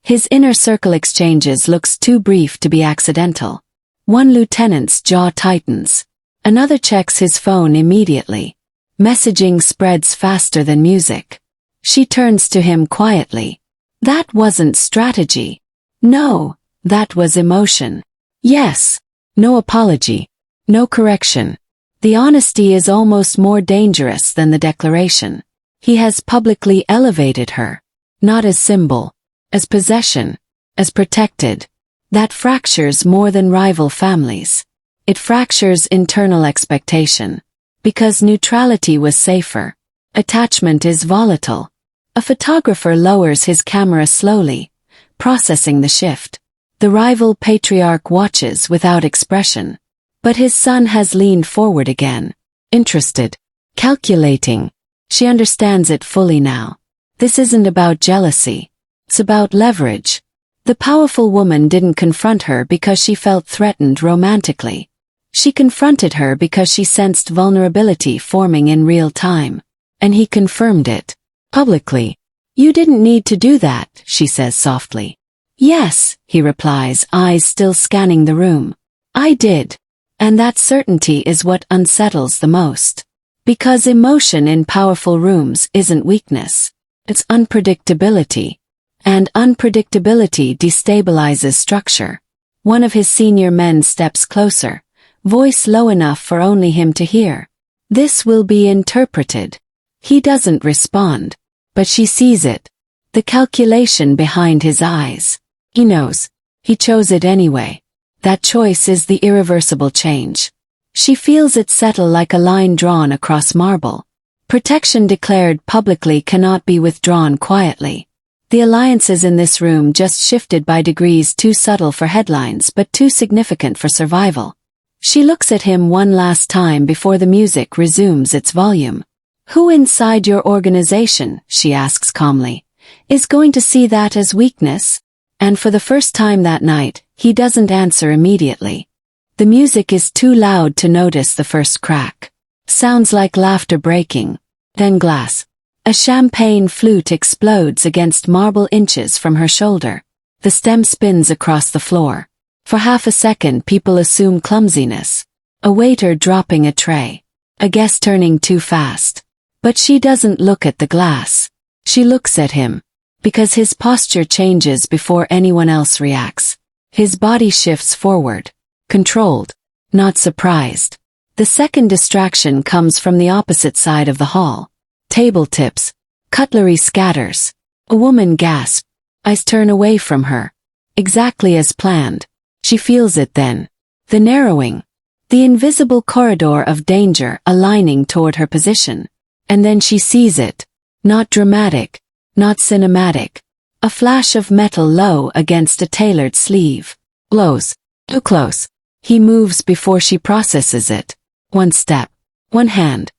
His inner circle exchanges looks too brief to be accidental. One lieutenant's jaw tightens. Another checks his phone immediately. Messaging spreads faster than music. She turns to him quietly. That wasn't strategy. No, that was emotion. Yes. No apology. No correction. The honesty is almost more dangerous than the declaration. He has publicly elevated her. Not as symbol. As possession. As protected. That fractures more than rival families. It fractures internal expectation. Because neutrality was safer. Attachment is volatile. A photographer lowers his camera slowly, processing the shift. The rival patriarch watches without expression. But his son has leaned forward again. Interested. Calculating. She understands it fully now. This isn't about jealousy. It's about leverage. The powerful woman didn't confront her because she felt threatened romantically. She confronted her because she sensed vulnerability forming in real time. And he confirmed it. Publicly. You didn't need to do that, she says softly. Yes, he replies, eyes still scanning the room. I did. And that certainty is what unsettles the most. Because emotion in powerful rooms isn't weakness. It's unpredictability. And unpredictability destabilizes structure. One of his senior men steps closer, voice low enough for only him to hear. This will be interpreted. He doesn't respond. But she sees it. The calculation behind his eyes. He knows. He chose it anyway. That choice is the irreversible change. She feels it settle like a line drawn across marble. Protection declared publicly cannot be withdrawn quietly. The alliances in this room just shifted by degrees too subtle for headlines but too significant for survival. She looks at him one last time before the music resumes its volume. Who inside your organization, she asks calmly, is going to see that as weakness? And for the first time that night, he doesn't answer immediately. The music is too loud to notice the first crack. Sounds like laughter breaking. Then glass. A champagne flute explodes against marble inches from her shoulder. The stem spins across the floor. For half a second people assume clumsiness. A waiter dropping a tray. A guest turning too fast. But she doesn't look at the glass. She looks at him. Because his posture changes before anyone else reacts. His body shifts forward. Controlled. Not surprised. The second distraction comes from the opposite side of the hall. Table tips. Cutlery scatters. A woman gasps. Eyes turn away from her. Exactly as planned. She feels it then. The narrowing. The invisible corridor of danger aligning toward her position. And then she sees it. Not dramatic. Not cinematic. A flash of metal low against a tailored sleeve. Close. Too close. He moves before she processes it. One step. One hand.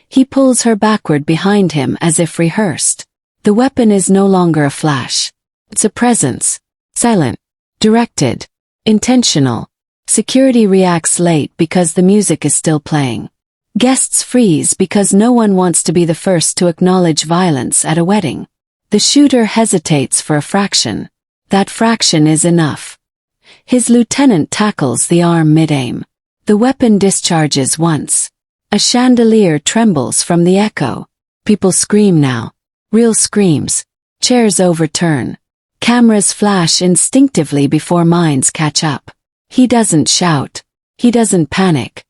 He pulls her backward behind him as if rehearsed. The weapon is no longer a flash. It's a presence. Silent. Directed. Intentional. Security reacts late because the music is still playing. Guests freeze because no one wants to be the first to acknowledge violence at a wedding. The shooter hesitates for a fraction. That fraction is enough. His lieutenant tackles the arm mid-aim. The weapon discharges once. A chandelier trembles from the echo. People scream now. Real screams. Chairs overturn. Cameras flash instinctively before minds catch up. He doesn't shout. He doesn't panic.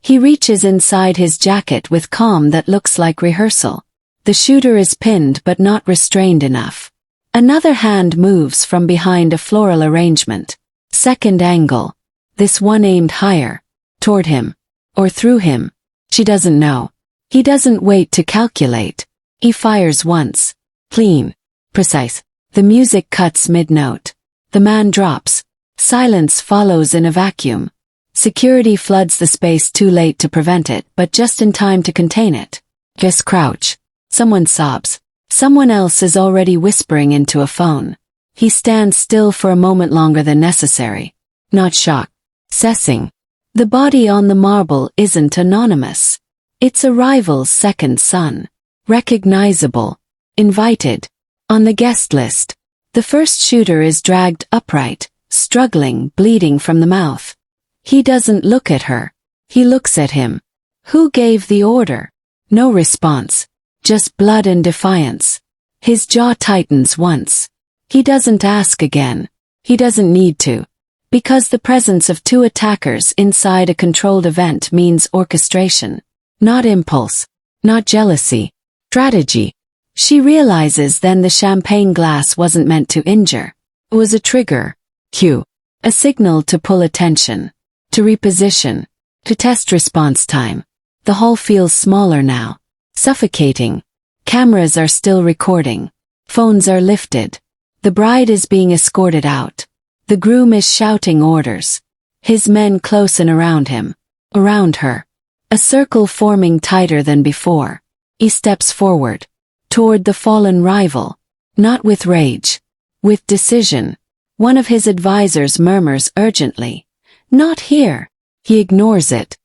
He reaches inside his jacket with calm that looks like rehearsal. The shooter is pinned but not restrained enough. Another hand moves from behind a floral arrangement. Second angle. This one aimed higher. Toward him. Or through him. She doesn't know. He doesn't wait to calculate. He fires once. Clean. Precise. The music cuts mid-note. The man drops. Silence follows in a vacuum. Security floods the space too late to prevent it, but just in time to contain it. Just crouch. Someone sobs. Someone else is already whispering into a phone. He stands still for a moment longer than necessary. Not shocked. Sessing. The body on the marble isn't anonymous. It's a rival's second son. Recognizable. Invited. On the guest list. The first shooter is dragged upright, struggling, bleeding from the mouth. He doesn't look at her. He looks at him. Who gave the order? No response. Just blood and defiance. His jaw tightens once. He doesn't ask again. He doesn't need to. Because the presence of two attackers inside a controlled event means orchestration. Not impulse. Not jealousy. Strategy. She realizes then the champagne glass wasn't meant to injure. It was a trigger. Cue. A signal to pull attention. To reposition. To test response time. The hall feels smaller now. Suffocating. Cameras are still recording. Phones are lifted. The bride is being escorted out. The groom is shouting orders. His men close in around him. Around her. A circle forming tighter than before. He steps forward. Toward the fallen rival. Not with rage. With decision. One of his advisors murmurs urgently. Not here. He ignores it.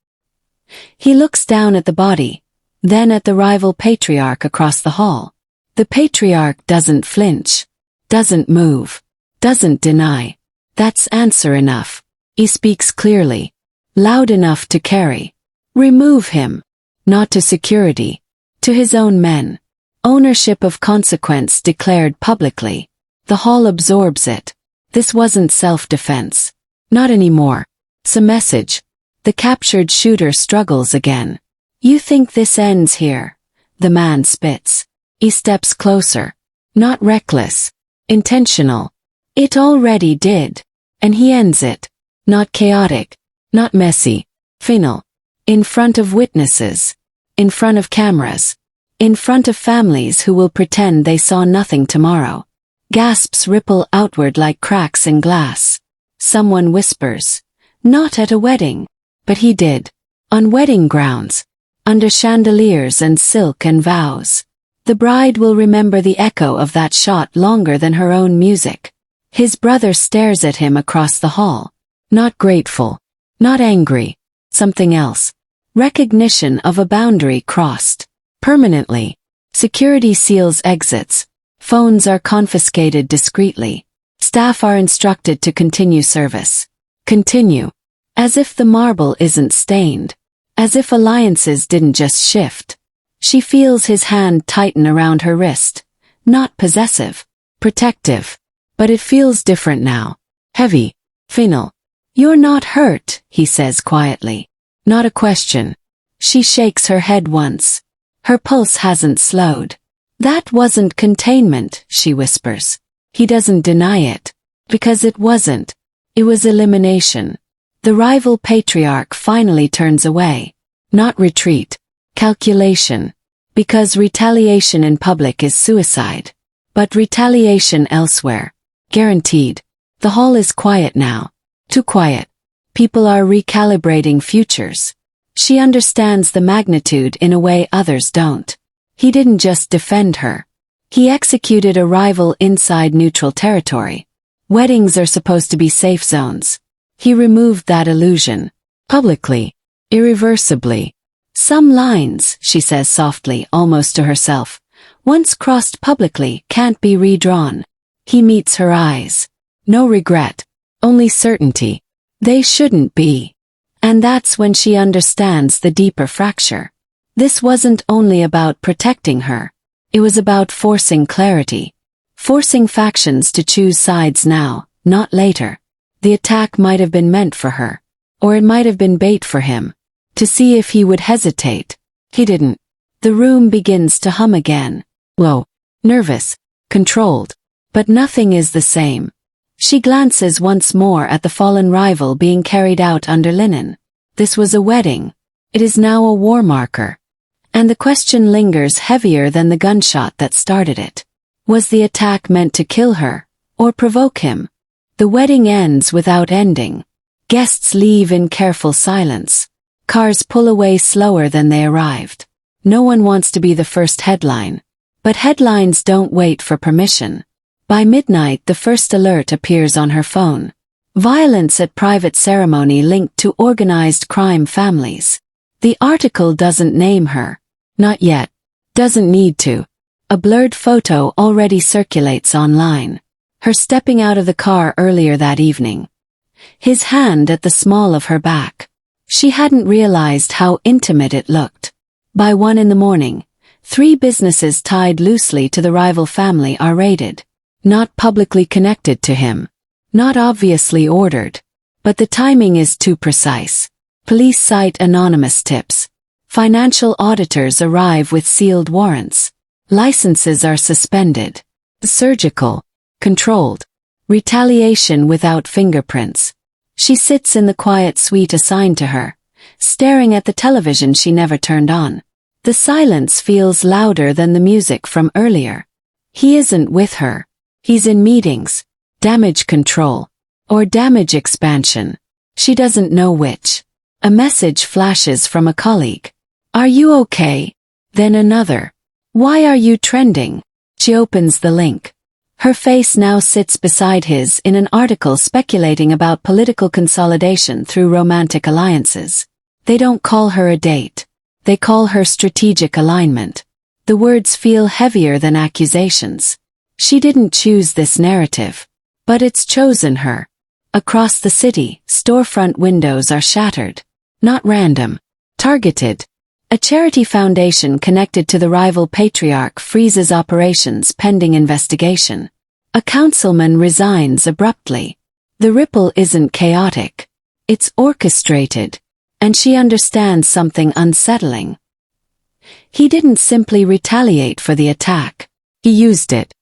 He looks down at the body. Then at the rival patriarch across the hall. The patriarch doesn't flinch. Doesn't move. Doesn't deny. That's answer enough. He speaks clearly. Loud enough to carry. Remove him. Not to security. To his own men. Ownership of consequence declared publicly. The hall absorbs it. This wasn't self-defense. Not anymore. It's a message. The captured shooter struggles again. You think this ends here? The man spits. He steps closer. Not reckless. Intentional. It already did. And he ends it. Not chaotic. Not messy. Final. In front of witnesses. In front of cameras. In front of families who will pretend they saw nothing tomorrow. Gasps ripple outward like cracks in glass. Someone whispers. Not at a wedding. But he did. On wedding grounds. Under chandeliers and silk and vows. The bride will remember the echo of that shot longer than her own music. His brother stares at him across the hall. Not grateful. Not angry. Something else. Recognition of a boundary crossed. Permanently. Security seals exits. Phones are confiscated discreetly. Staff are instructed to continue service. Continue. As if the marble isn't stained. As if alliances didn't just shift. She feels his hand tighten around her wrist. Not possessive. Protective. But it feels different now. Heavy. Final. You're not hurt, he says quietly. Not a question. She shakes her head once. Her pulse hasn't slowed. That wasn't containment, she whispers. He doesn't deny it. Because it wasn't. It was elimination. The rival patriarch finally turns away. Not retreat. Calculation. Because retaliation in public is suicide. But retaliation elsewhere. Guaranteed. The hall is quiet now. Too quiet. People are recalibrating futures. She understands the magnitude in a way others don't. He didn't just defend her. He executed a rival inside neutral territory. Weddings are supposed to be safe zones. He removed that illusion. Publicly. Irreversibly. Some lines, she says softly, almost to herself, once crossed publicly, can't be redrawn. He meets her eyes. No regret. Only certainty. They shouldn't be. And that's when she understands the deeper fracture. This wasn't only about protecting her. It was about forcing clarity. Forcing factions to choose sides now, not later. The attack might have been meant for her. Or it might have been bait for him. To see if he would hesitate. He didn't. The room begins to hum again. Low. Nervous. Controlled. But nothing is the same. She glances once more at the fallen rival being carried out under linen. This was a wedding. It is now a war marker. And the question lingers heavier than the gunshot that started it. Was the attack meant to kill her, or provoke him? The wedding ends without ending. Guests leave in careful silence. Cars pull away slower than they arrived. No one wants to be the first headline. But headlines don't wait for permission. By midnight, the first alert appears on her phone. Violence at private ceremony linked to organized crime families. The article doesn't name her. Not yet. Doesn't need to. A blurred photo already circulates online. Her stepping out of the car earlier that evening. His hand at the small of her back. She hadn't realized how intimate it looked. By 1 a.m, 3 businesses tied loosely to the rival family are raided. Not publicly connected to him. Not obviously ordered. But the timing is too precise. Police cite anonymous tips. Financial auditors arrive with sealed warrants. Licenses are suspended. Surgical. Controlled. Retaliation without fingerprints. She sits in the quiet suite assigned to her, staring at the television she never turned on. The silence feels louder than the music from earlier. He isn't with her. He's in meetings, damage control, or damage expansion. She doesn't know which. A message flashes from a colleague. Are you okay? Then another. Why are you trending? She opens the link. Her face now sits beside his in an article speculating about political consolidation through romantic alliances. They don't call her a date. They call her strategic alignment. The words feel heavier than accusations. She didn't choose this narrative. But it's chosen her. Across the city, storefront windows are shattered. Not random. Targeted. A charity foundation connected to the rival patriarch freezes operations pending investigation. A councilman resigns abruptly. The ripple isn't chaotic. It's orchestrated. And she understands something unsettling. He didn't simply retaliate for the attack. He used it.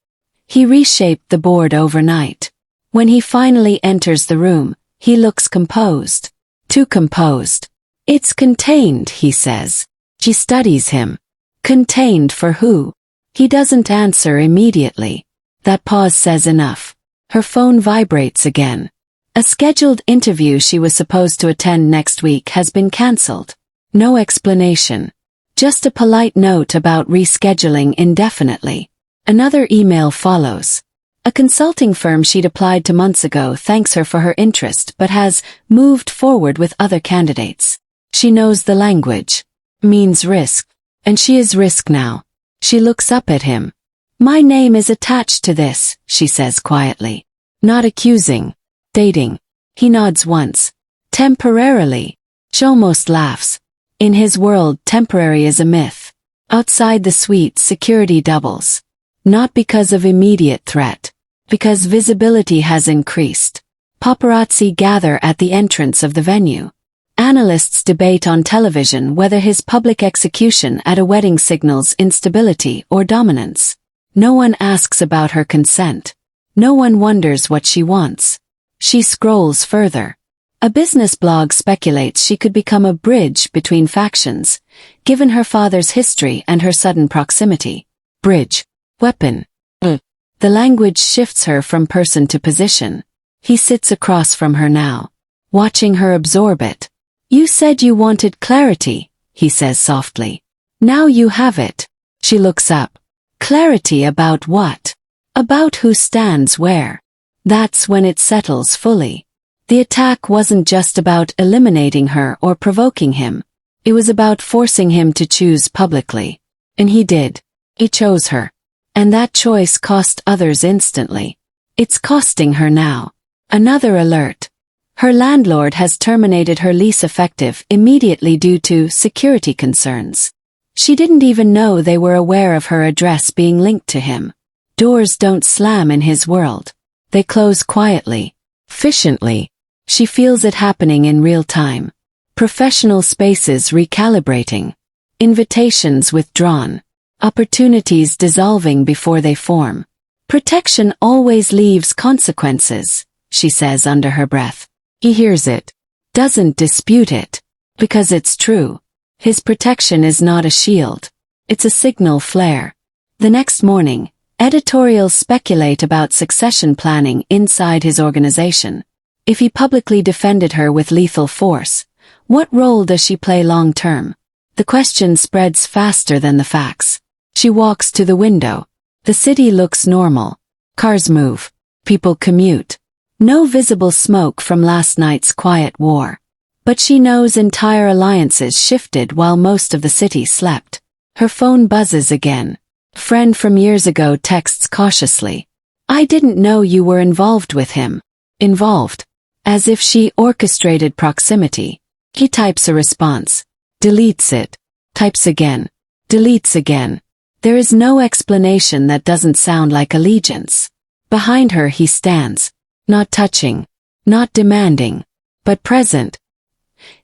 He reshaped the board overnight. When he finally enters the room, he looks composed. Too composed. It's contained, he says. She studies him. Contained for who? He doesn't answer immediately. That pause says enough. Her phone vibrates again. A scheduled interview she was supposed to attend next week has been cancelled. No explanation. Just a polite note about rescheduling indefinitely. Another email follows. A consulting firm she'd applied to months ago thanks her for her interest but has moved forward with other candidates. She knows the language. Means risk. And she is risk now. She looks up at him. My name is attached to this, she says quietly. Not accusing. Dating. He nods once. Temporarily. She almost laughs. In his world, temporary is a myth. Outside the suite, security doubles. Not because of immediate threat. Because visibility has increased. Paparazzi gather at the entrance of the venue. Analysts debate on television whether his public execution at a wedding signals instability or dominance. No one asks about her consent. No one wonders what she wants. She scrolls further. A business blog speculates she could become a bridge between factions, given her father's history and her sudden proximity. Bridge. Weapon. The language shifts her from person to position. He sits across from her now, watching her absorb it. You said you wanted clarity, he says softly. Now you have it. She looks up. Clarity about what? About who stands where. That's when it settles fully. The attack wasn't just about eliminating her or provoking him. It was about forcing him to choose publicly. And he did. He chose her. And that choice cost others instantly. It's costing her now. Another alert. Her landlord has terminated her lease effective immediately due to security concerns. She didn't even know they were aware of her address being linked to him. Doors don't slam in his world. They close quietly, efficiently. She feels it happening in real time. Professional spaces recalibrating. Invitations withdrawn. Opportunities dissolving before they form. Protection always leaves consequences, she says under her breath. He hears it. Doesn't dispute it. Because it's true. His protection is not a shield. It's a signal flare. The next morning, editorials speculate about succession planning inside his organization. If he publicly defended her with lethal force, what role does she play long term? The question spreads faster than the facts. She walks to the window. The city looks normal. Cars move. People commute. No visible smoke from last night's quiet war. But she knows entire alliances shifted while most of the city slept. Her phone buzzes again. Friend from years ago texts cautiously. I didn't know you were involved with him. Involved. As if she orchestrated proximity. He types a response. Deletes it. Types again. Deletes again. There is no explanation that doesn't sound like allegiance. Behind her he stands. Not touching. Not demanding. But present.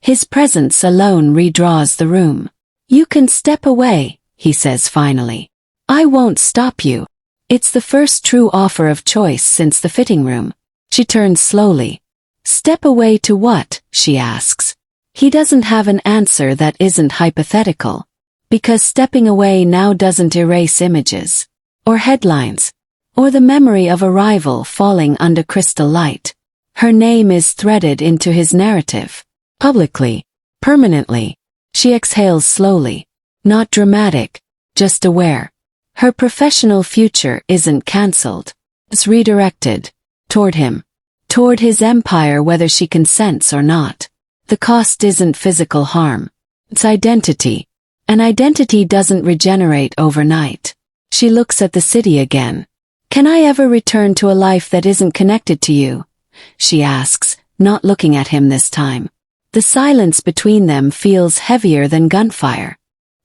His presence alone redraws the room. You can step away, he says finally. I won't stop you. It's the first true offer of choice since the fitting room. She turns slowly. Step away to what? She asks. He doesn't have an answer that isn't hypothetical. Because stepping away now doesn't erase images, or headlines, or the memory of arrival falling under crystal light. Her name is threaded into his narrative. Publicly, permanently. She exhales slowly. Not dramatic, just aware. Her professional future isn't cancelled. It's redirected. Toward him. Toward his empire, whether she consents or not. The cost isn't physical harm. It's identity. An identity doesn't regenerate overnight. She looks at the city again. Can I ever return to a life that isn't connected to you? She asks, not looking at him this time. The silence between them feels heavier than gunfire.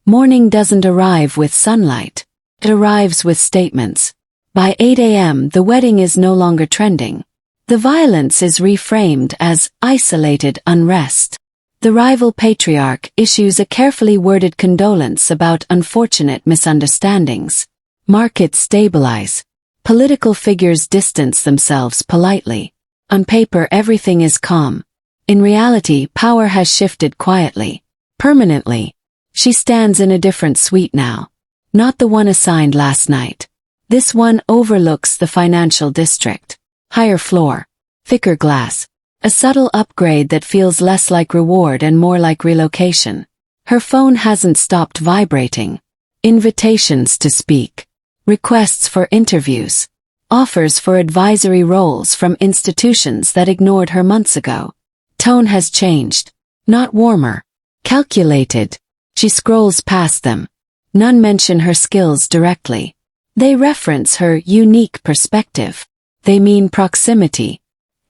Morning doesn't arrive with sunlight. It arrives with statements. By 8 a.m. the wedding is no longer trending. The violence is reframed as isolated unrest. The rival patriarch issues a carefully worded condolence about unfortunate misunderstandings. Markets stabilize. Political figures distance themselves politely. On paper everything is calm. In reality, power has shifted quietly. Permanently. She stands in a different suite now. Not the one assigned last night. This one overlooks the financial district. Higher floor. Thicker glass. A subtle upgrade that feels less like reward and more like relocation. Her phone hasn't stopped vibrating. Invitations to speak. Requests for interviews. Offers for advisory roles from institutions that ignored her months ago. Tone has changed. Not warmer. Calculated. She scrolls past them. None mention her skills directly. They reference her unique perspective. They mean proximity.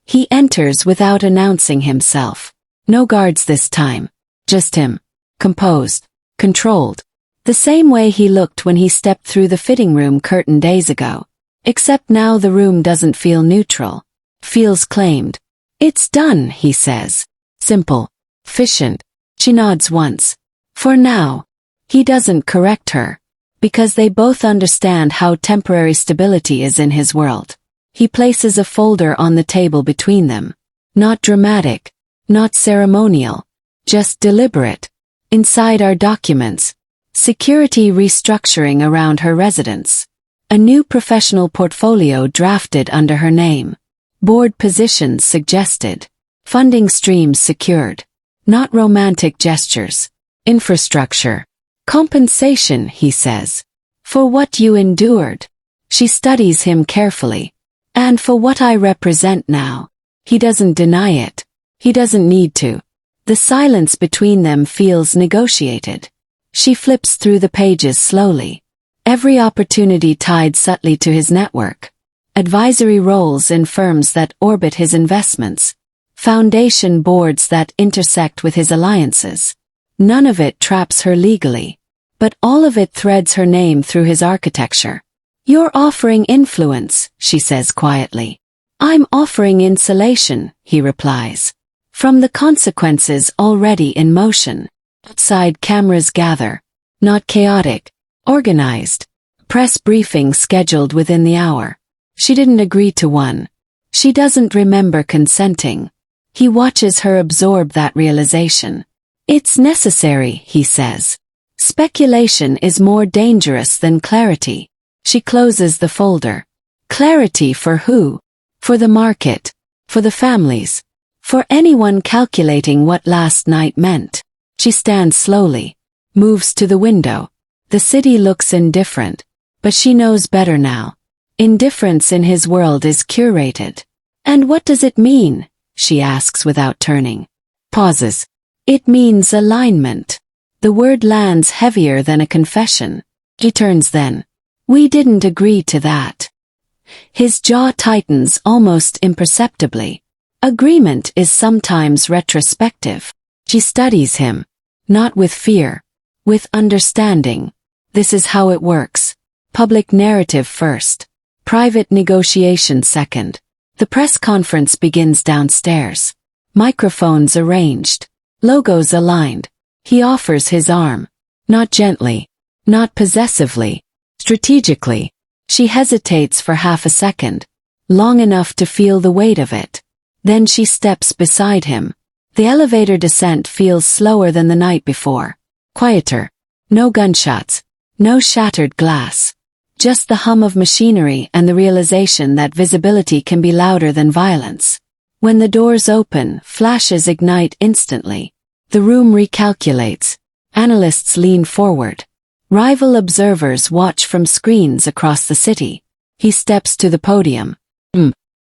He enters without announcing himself. No guards this time. Just him. Composed. Controlled. The same way he looked when he stepped through the fitting room curtain days ago. Except now the room doesn't feel neutral. Feels claimed. It's done, he says. Simple. Efficient. She nods once. For now. He doesn't correct her. Because they both understand how temporary stability is in his world. He places a folder on the table between them. Not dramatic. Not ceremonial. Just deliberate. Inside are documents. Security restructuring around her residence. A new professional portfolio drafted under her name. Board positions suggested. Funding streams secured. Not romantic gestures. Infrastructure. Compensation, he says. For what you endured. She studies him carefully. And for what I represent now. He doesn't deny it. He doesn't need to. The silence between them feels negotiated. She flips through the pages slowly. Every opportunity tied subtly to his network. Advisory roles in firms that orbit his investments. Foundation boards that intersect with his alliances. None of it traps her legally. But all of it threads her name through his architecture. You're offering influence, she says quietly. I'm offering insulation, he replies. From the consequences already in motion. Outside cameras gather. Not chaotic. Organized. Press briefing scheduled within the hour. She didn't agree to one. She doesn't remember consenting. He watches her absorb that realization. It's necessary, he says. Speculation is more dangerous than clarity. She closes the folder. Clarity for who? For the market. For the families. For anyone calculating what last night meant. She stands slowly. Moves to the window. The city looks indifferent. But she knows better now. Indifference in his world is curated. And what does it mean? She asks without turning. Pauses. It means alignment. The word lands heavier than a confession. He turns then. We didn't agree to that. His jaw tightens almost imperceptibly. Agreement is sometimes retrospective. She studies him. Not with fear. With understanding. This is how it works. Public narrative first. Private negotiation second. The press conference begins downstairs. Microphones arranged. Logos aligned. He offers his arm. Not gently. Not possessively. Strategically. She hesitates for half a second. Long enough to feel the weight of it. Then she steps beside him. The elevator descent feels slower than the night before. Quieter. No gunshots. No shattered glass. Just the hum of machinery and the realization that visibility can be louder than violence. When the doors open, flashes ignite instantly. The room recalculates. Analysts lean forward. Rival observers watch from screens across the city. He steps to the podium.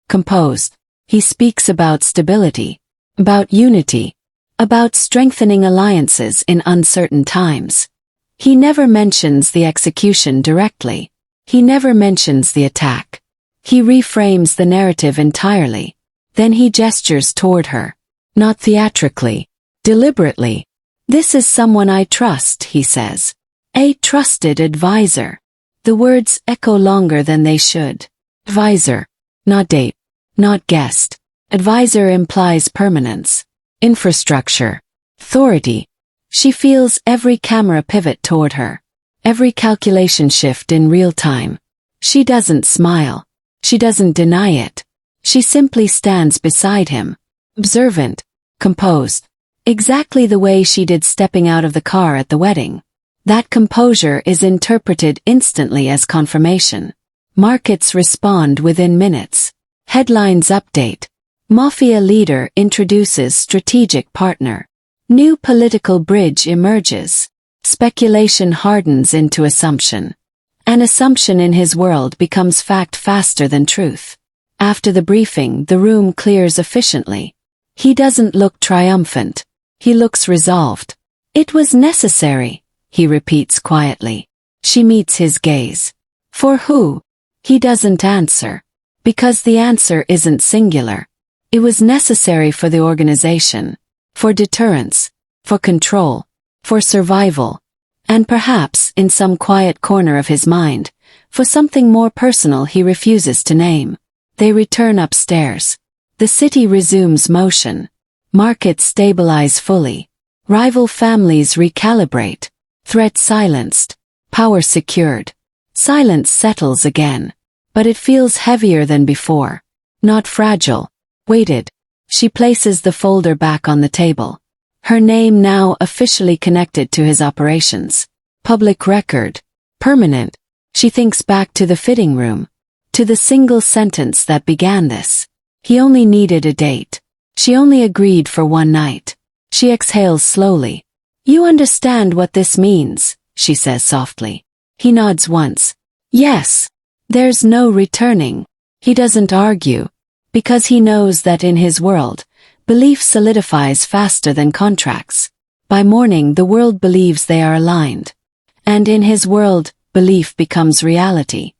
Composed. He speaks about stability. About unity. About strengthening alliances in uncertain times. He never mentions the execution directly. He never mentions the attack. He reframes the narrative entirely. Then he gestures toward her. Not theatrically. Deliberately. This is someone I trust, he says. A trusted advisor. The words echo longer than they should. Advisor. Not date. Not guest. Advisor implies permanence. Infrastructure. Authority. She feels every camera pivot toward her. Every calculation shift in real time. She doesn't smile. She doesn't deny it. She simply stands beside him. Observant. Composed. Exactly the way she did stepping out of the car at the wedding. That composure is interpreted instantly as confirmation. Markets respond within minutes. Headlines update. Mafia leader introduces strategic partner. New political bridge emerges. Speculation hardens into assumption. An assumption in his world becomes fact faster than truth. After the briefing, the room clears efficiently. He doesn't look triumphant. He looks resolved. It was necessary, he repeats quietly. She meets his gaze. For who? He doesn't answer. Because the answer isn't singular. It was necessary for the organization. For deterrence. For control. For survival. And perhaps, in some quiet corner of his mind, for something more personal he refuses to name. They return upstairs. The city resumes motion. Markets stabilize fully. Rival families recalibrate. Threat silenced. Power secured. Silence settles again. But it feels heavier than before. Not fragile. Weighted. She places the folder back on the table. Her name now officially connected to his operations. Public record. Permanent. She thinks back to the fitting room. To the single sentence that began this. He only needed a date. She only agreed for one night. She exhales slowly. You understand what this means, she says softly. He nods once. Yes. There's no returning. He doesn't argue. Because he knows that in his world, belief solidifies faster than contracts. By morning the world believes they are aligned. And in his world, belief becomes reality.